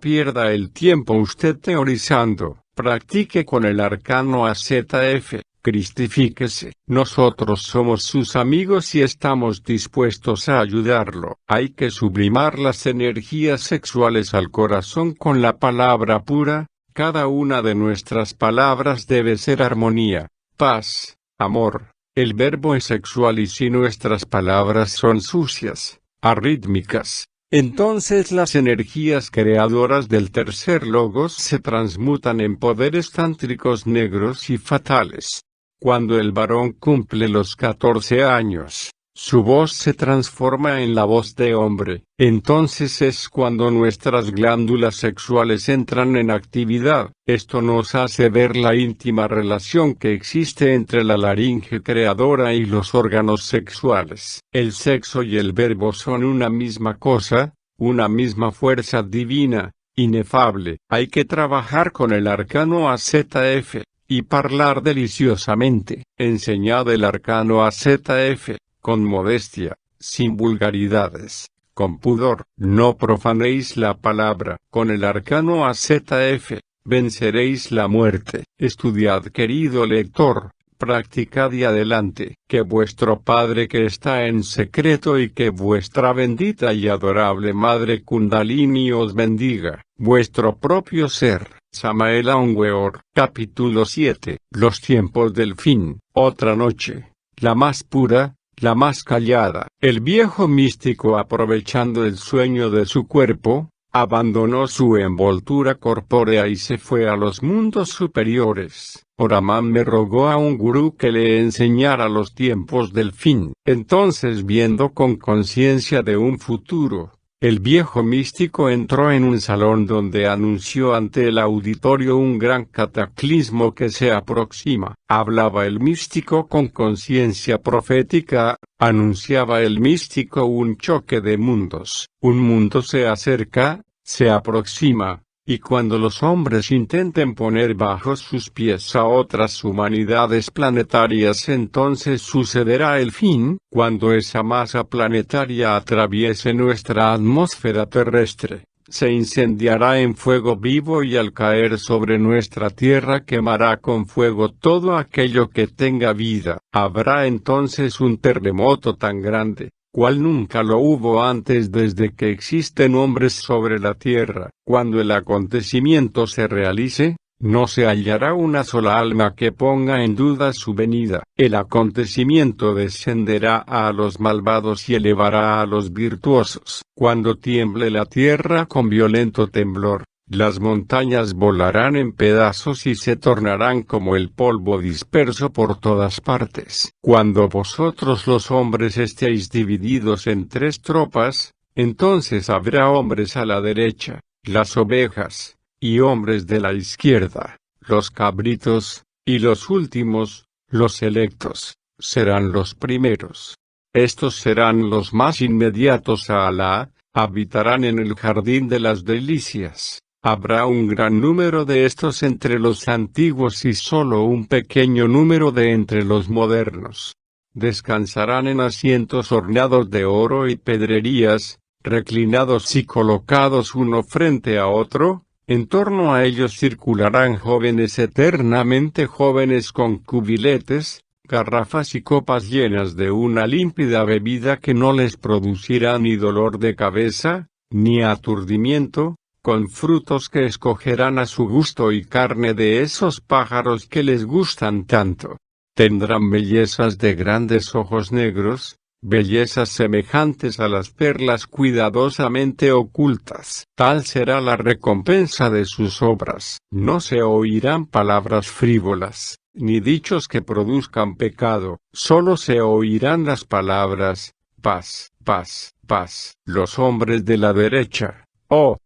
pierda el tiempo usted teorizando. Practique con el arcano AZF. Cristifíquese. Nosotros somos sus amigos y estamos dispuestos a ayudarlo. Hay que sublimar las energías sexuales al corazón con la palabra pura. Cada una de nuestras palabras debe ser armonía, paz, amor. El verbo es sexual, y si nuestras palabras son sucias, arrítmicas, entonces las energías creadoras del tercer logos se transmutan en poderes tántricos negros y fatales. Cuando el varón cumple los 14 años, su voz se transforma en la voz de hombre. Entonces es cuando nuestras glándulas sexuales entran en actividad. Esto nos hace ver la íntima relación que existe entre la laringe creadora y los órganos sexuales. El sexo y el verbo son una misma cosa, una misma fuerza divina, inefable. Hay que trabajar con el arcano AZF y hablar deliciosamente. Enseñad el arcano AZF, con modestia, sin vulgaridades, con pudor. No profanéis la palabra. Con el arcano AZF, venceréis la muerte. Estudiad, querido lector, practicad y adelante. Que vuestro Padre que está en secreto y que vuestra bendita y adorable Madre Kundalini os bendiga. Vuestro propio ser. Samael Aun Weor. Capítulo 7. Los tiempos del fin. Otra noche. La más pura, la más callada. El viejo místico, aprovechando el sueño de su cuerpo, abandonó su envoltura corpórea y se fue a los mundos superiores. Oramán me rogó a un gurú que le enseñara los tiempos del fin. Entonces, viendo con conciencia de un futuro, el viejo místico entró en un salón donde anunció ante el auditorio un gran cataclismo que se aproxima. Hablaba el místico con conciencia profética, anunciaba el místico un choque de mundos. Un mundo se acerca, se aproxima, y cuando los hombres intenten poner bajo sus pies a otras humanidades planetarias, entonces sucederá el fin. Cuando esa masa planetaria atraviese nuestra atmósfera terrestre, se incendiará en fuego vivo y al caer sobre nuestra tierra quemará con fuego todo aquello que tenga vida. Habrá entonces un terremoto tan grande, cual nunca lo hubo antes desde que existen hombres sobre la tierra. Cuando el acontecimiento se realice, no se hallará una sola alma que ponga en duda su venida. El acontecimiento descenderá a los malvados y elevará a los virtuosos. Cuando tiemble la tierra con violento temblor, las montañas volarán en pedazos y se tornarán como el polvo disperso por todas partes. Cuando vosotros los hombres estéis divididos en 3 tropas, entonces habrá hombres a la derecha, las ovejas, y hombres de la izquierda, los cabritos, y los últimos, los electos, serán los primeros. Estos serán los más inmediatos a Alá, habitarán en el jardín de las delicias. Habrá un gran número de estos entre los antiguos y solo un pequeño número de entre los modernos. Descansarán en asientos ornados de oro y pedrerías, reclinados y colocados uno frente a otro. En torno a ellos circularán jóvenes eternamente jóvenes con cubiletes, garrafas y copas llenas de una límpida bebida que no les producirá ni dolor de cabeza, ni aturdimiento, con frutos que escogerán a su gusto y carne de esos pájaros que les gustan tanto. Tendrán bellezas de grandes ojos negros, bellezas semejantes a las perlas cuidadosamente ocultas. Tal será la recompensa de sus obras. No se oirán palabras frívolas, ni dichos que produzcan pecado, solo se oirán las palabras, paz, paz, paz. Los hombres de la derecha,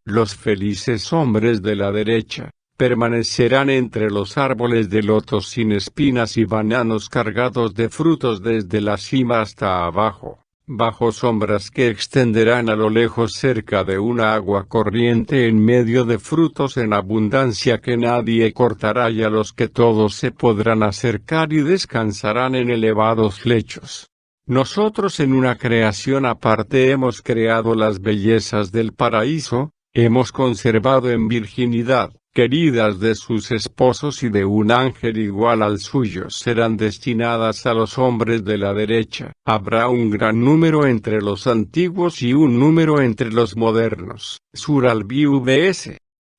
los felices hombres de la derecha, permanecerán entre los árboles de lotos sin espinas y bananos cargados de frutos desde la cima hasta abajo, bajo sombras que extenderán a lo lejos cerca de una agua corriente en medio de frutos en abundancia que nadie cortará y a los que todos se podrán acercar y descansarán en elevados lechos. Nosotros en una creación aparte hemos creado las bellezas del paraíso, hemos conservado en virginidad, queridas de sus esposos y de un ángel igual al suyo serán destinadas a los hombres de la derecha. Habrá un gran número entre los antiguos y un número entre los modernos. Sura al-Bvs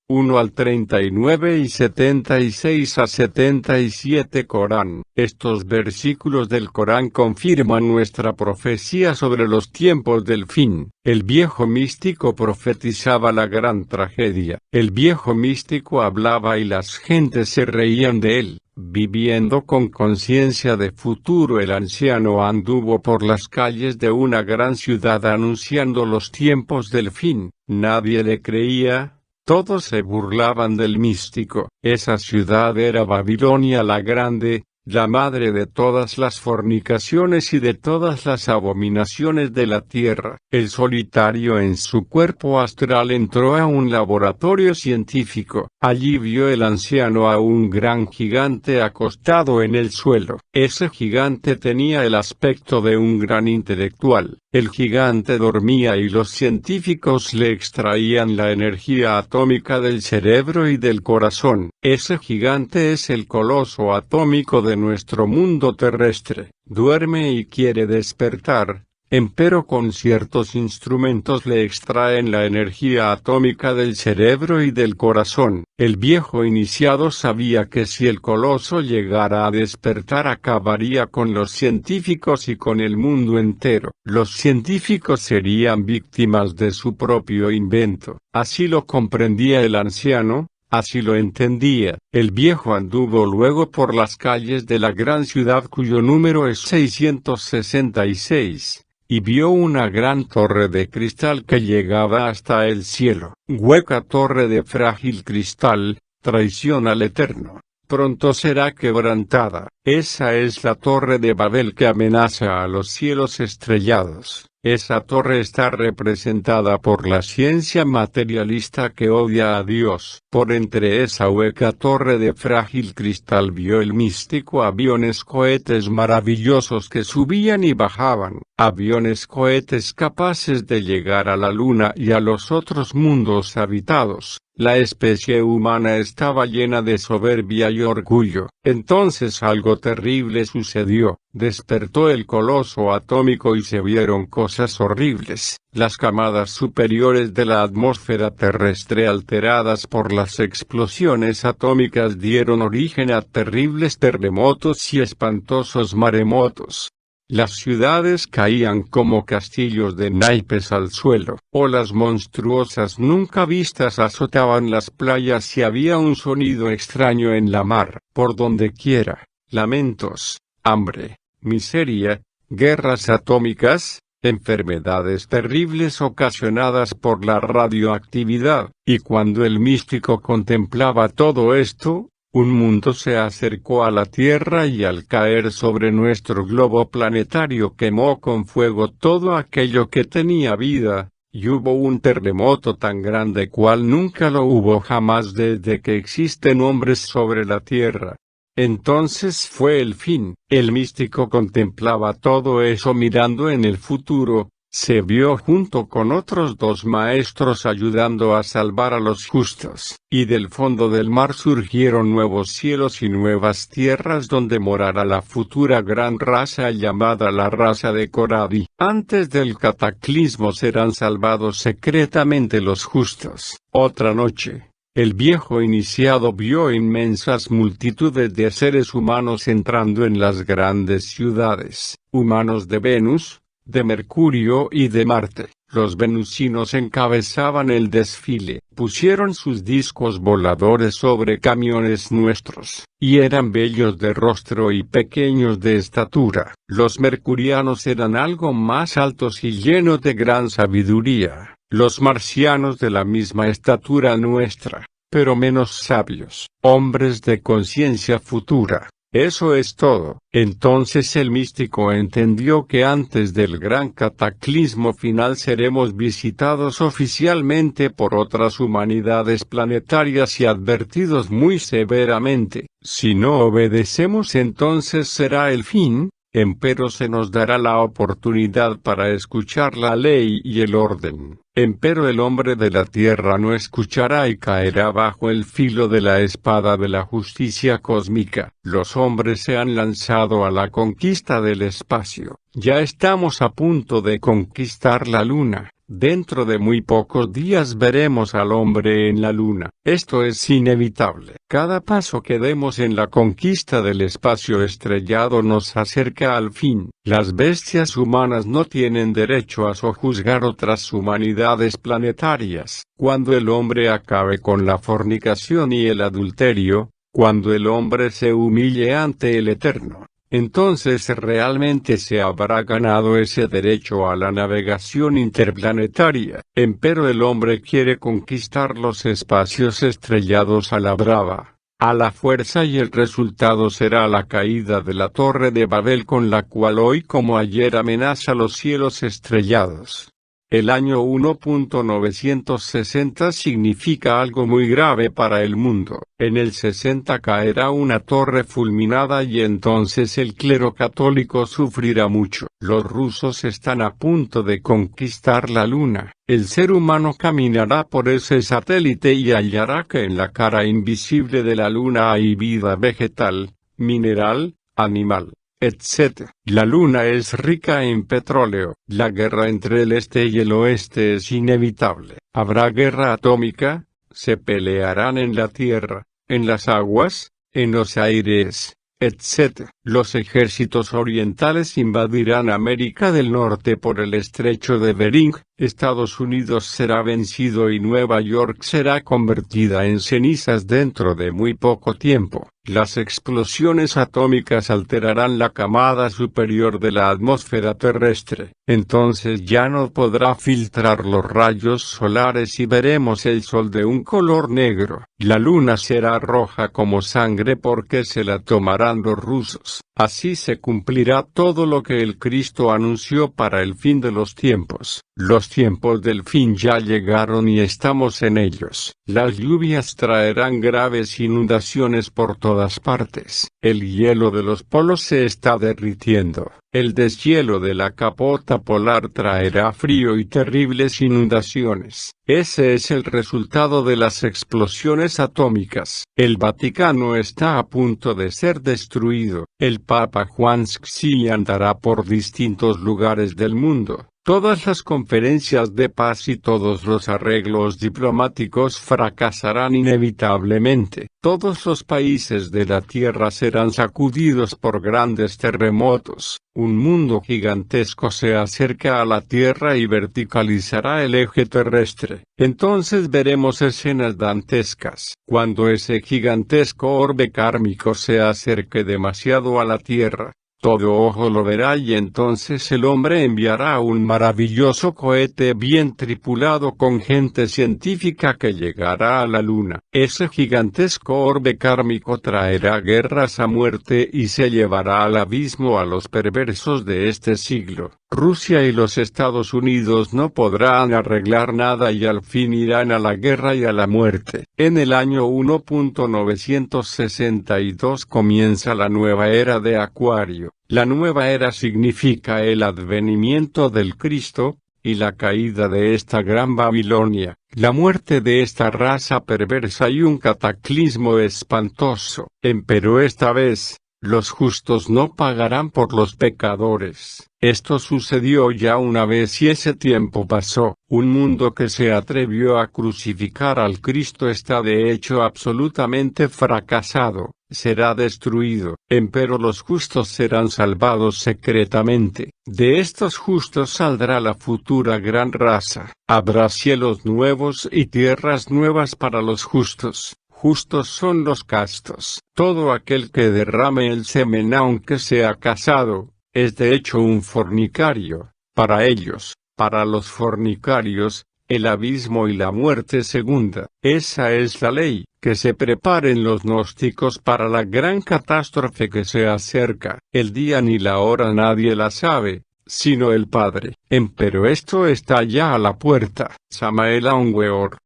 1 al 39 y 76 a 77 Corán. Estos versículos del Corán confirman nuestra profecía sobre los tiempos del fin. El viejo místico profetizaba la gran tragedia. El viejo místico hablaba y las gentes se reían de él. Viviendo con conciencia de futuro, el anciano anduvo por las calles de una gran ciudad anunciando los tiempos del fin. Nadie le creía. Todos se burlaban del místico. Esa ciudad era Babilonia la Grande, la madre de todas las fornicaciones y de todas las abominaciones de la tierra. El solitario en su cuerpo astral entró a un laboratorio científico. Allí vio el anciano a un gran gigante acostado en el suelo. Ese gigante tenía el aspecto de un gran intelectual. El gigante dormía y los científicos le extraían la energía atómica del cerebro y del corazón. Ese gigante es el coloso atómico de nuestro mundo terrestre. Duerme y quiere despertar, empero con ciertos instrumentos le extraen la energía atómica del cerebro y del corazón. El viejo iniciado sabía que si el coloso llegara a despertar acabaría con los científicos y con el mundo entero. Los científicos serían víctimas de su propio invento. Así lo comprendía el anciano. Así lo entendía. El viejo anduvo luego por las calles de la gran ciudad cuyo número es 666, y vio una gran torre de cristal que llegaba hasta el cielo. Hueca torre de frágil cristal, traición al Eterno. Pronto será quebrantada. Esa es la torre de Babel que amenaza a los cielos estrellados. Esa torre está representada por la ciencia materialista que odia a Dios. Por entre esa hueca torre de frágil cristal vio el místico aviones cohetes maravillosos que subían y bajaban. aviones cohetes capaces de llegar a la Luna y a los otros mundos habitados. La especie humana estaba llena de soberbia y orgullo. Entonces algo terrible sucedió. Despertó el coloso atómico y se vieron cosas horribles. Las camadas superiores de la atmósfera terrestre, alteradas por las explosiones atómicas, dieron origen a terribles terremotos y espantosos maremotos. Las ciudades caían como castillos de naipes al suelo. Olas monstruosas nunca vistas azotaban las playas y había un sonido extraño en la mar. Por donde quiera, lamentos, hambre, miseria, guerras atómicas, enfermedades terribles ocasionadas por la radioactividad. Y cuando el místico contemplaba todo esto, un mundo se acercó a la Tierra y al caer sobre nuestro globo planetario quemó con fuego todo aquello que tenía vida, y hubo un terremoto tan grande cual nunca lo hubo jamás desde que existen hombres sobre la Tierra. Entonces fue el fin. El místico contemplaba todo eso mirando en el futuro. Se vio junto con otros dos maestros ayudando a salvar a los justos, y del fondo del mar surgieron nuevos cielos y nuevas tierras donde morará la futura gran raza llamada la raza de Coradi. Antes del cataclismo serán salvados secretamente los justos. Otra noche, el viejo iniciado vio inmensas multitudes de seres humanos entrando en las grandes ciudades, humanos de Venus, de Mercurio y de Marte. Los venusinos encabezaban el desfile, pusieron sus discos voladores sobre camiones nuestros, y eran bellos de rostro y pequeños de estatura. Los mercurianos eran algo más altos y llenos de gran sabiduría, los marcianos de la misma estatura nuestra, pero menos sabios, hombres de conciencia futura. Eso es todo. Entonces el místico entendió que antes del gran cataclismo final seremos visitados oficialmente por otras humanidades planetarias y advertidos muy severamente. Si no obedecemos, entonces será el fin. Empero se nos dará la oportunidad para escuchar la ley y el orden. Empero el hombre de la tierra no escuchará y caerá bajo el filo de la espada de la justicia cósmica. Los hombres se han lanzado a la conquista del espacio. Ya estamos a punto de conquistar la luna. Dentro de muy pocos días veremos al hombre en la luna. Esto es inevitable. Cada paso que demos en la conquista del espacio estrellado nos acerca al fin. Las bestias humanas no tienen derecho a sojuzgar otras humanidades planetarias. Cuando el hombre acabe con la fornicación y el adulterio, cuando el hombre se humille ante el Eterno, entonces realmente se habrá ganado ese derecho a la navegación interplanetaria. Empero el hombre quiere conquistar los espacios estrellados a la brava, a la fuerza, y el resultado será la caída de la Torre de Babel, con la cual hoy como ayer amenaza los cielos estrellados. El año 1960 significa algo muy grave para el mundo. En el 60 caerá una torre fulminada y entonces el clero católico sufrirá mucho. Los rusos están a punto de conquistar la luna. El ser humano caminará por ese satélite y hallará que en la cara invisible de la luna hay vida vegetal, mineral, animal, etc. La luna es rica en petróleo. La guerra entre el este y el oeste es inevitable. Habrá guerra atómica, se pelearán en la tierra, en las aguas, en los aires, etc. Los ejércitos orientales invadirán América del Norte por el estrecho de Bering. Estados Unidos será vencido y Nueva York será convertida en cenizas dentro de muy poco tiempo. Las explosiones atómicas alterarán la camada superior de la atmósfera terrestre. Entonces ya no podrá filtrar los rayos solares y veremos el sol de un color negro. La luna será roja como sangre porque se la tomarán los rusos. Así se cumplirá todo lo que el Cristo anunció para el fin de los tiempos. Los tiempos del fin ya llegaron y estamos en ellos. Las lluvias traerán graves inundaciones por todas partes. El hielo de los polos se está derritiendo. El deshielo de la capota polar traerá frío y terribles inundaciones. Ese es el resultado de las explosiones atómicas. El Vaticano está a punto de ser destruido. El Papa Juan XXI andará por distintos lugares del mundo. Todas las conferencias de paz y todos los arreglos diplomáticos fracasarán inevitablemente. Todos los países de la Tierra serán sacudidos por grandes terremotos. Un mundo gigantesco se acerca a la Tierra y verticalizará el eje terrestre. Entonces veremos escenas dantescas. Cuando ese gigantesco orbe kármico se acerque demasiado a la Tierra, todo ojo lo verá y entonces el hombre enviará un maravilloso cohete bien tripulado con gente científica que llegará a la luna. Ese gigantesco orbe kármico traerá guerras a muerte y se llevará al abismo a los perversos de este siglo. Rusia y los Estados Unidos no podrán arreglar nada y al fin irán a la guerra y a la muerte. En el año 1962 comienza la nueva era de Acuario. La nueva era significa el advenimiento del Cristo, y la caída de esta gran Babilonia, la muerte de esta raza perversa y un cataclismo espantoso. Pero esta vez, los justos no pagarán por los pecadores. Esto sucedió ya una vez y ese tiempo pasó. Un mundo que se atrevió a crucificar al Cristo está de hecho absolutamente fracasado. Será destruido, empero los justos serán salvados secretamente. De estos justos saldrá la futura gran raza. Habrá cielos nuevos y tierras nuevas para los justos. Justos son los castos. Todo aquel que derrame el semen aunque sea casado, es de hecho un fornicario. Para ellos, para los fornicarios, el abismo y la muerte segunda. Esa es la ley. Que se preparen los gnósticos para la gran catástrofe que se acerca. El día ni la hora nadie la sabe, sino el Padre. Empero esto está ya a la puerta. Samael Aun Weor.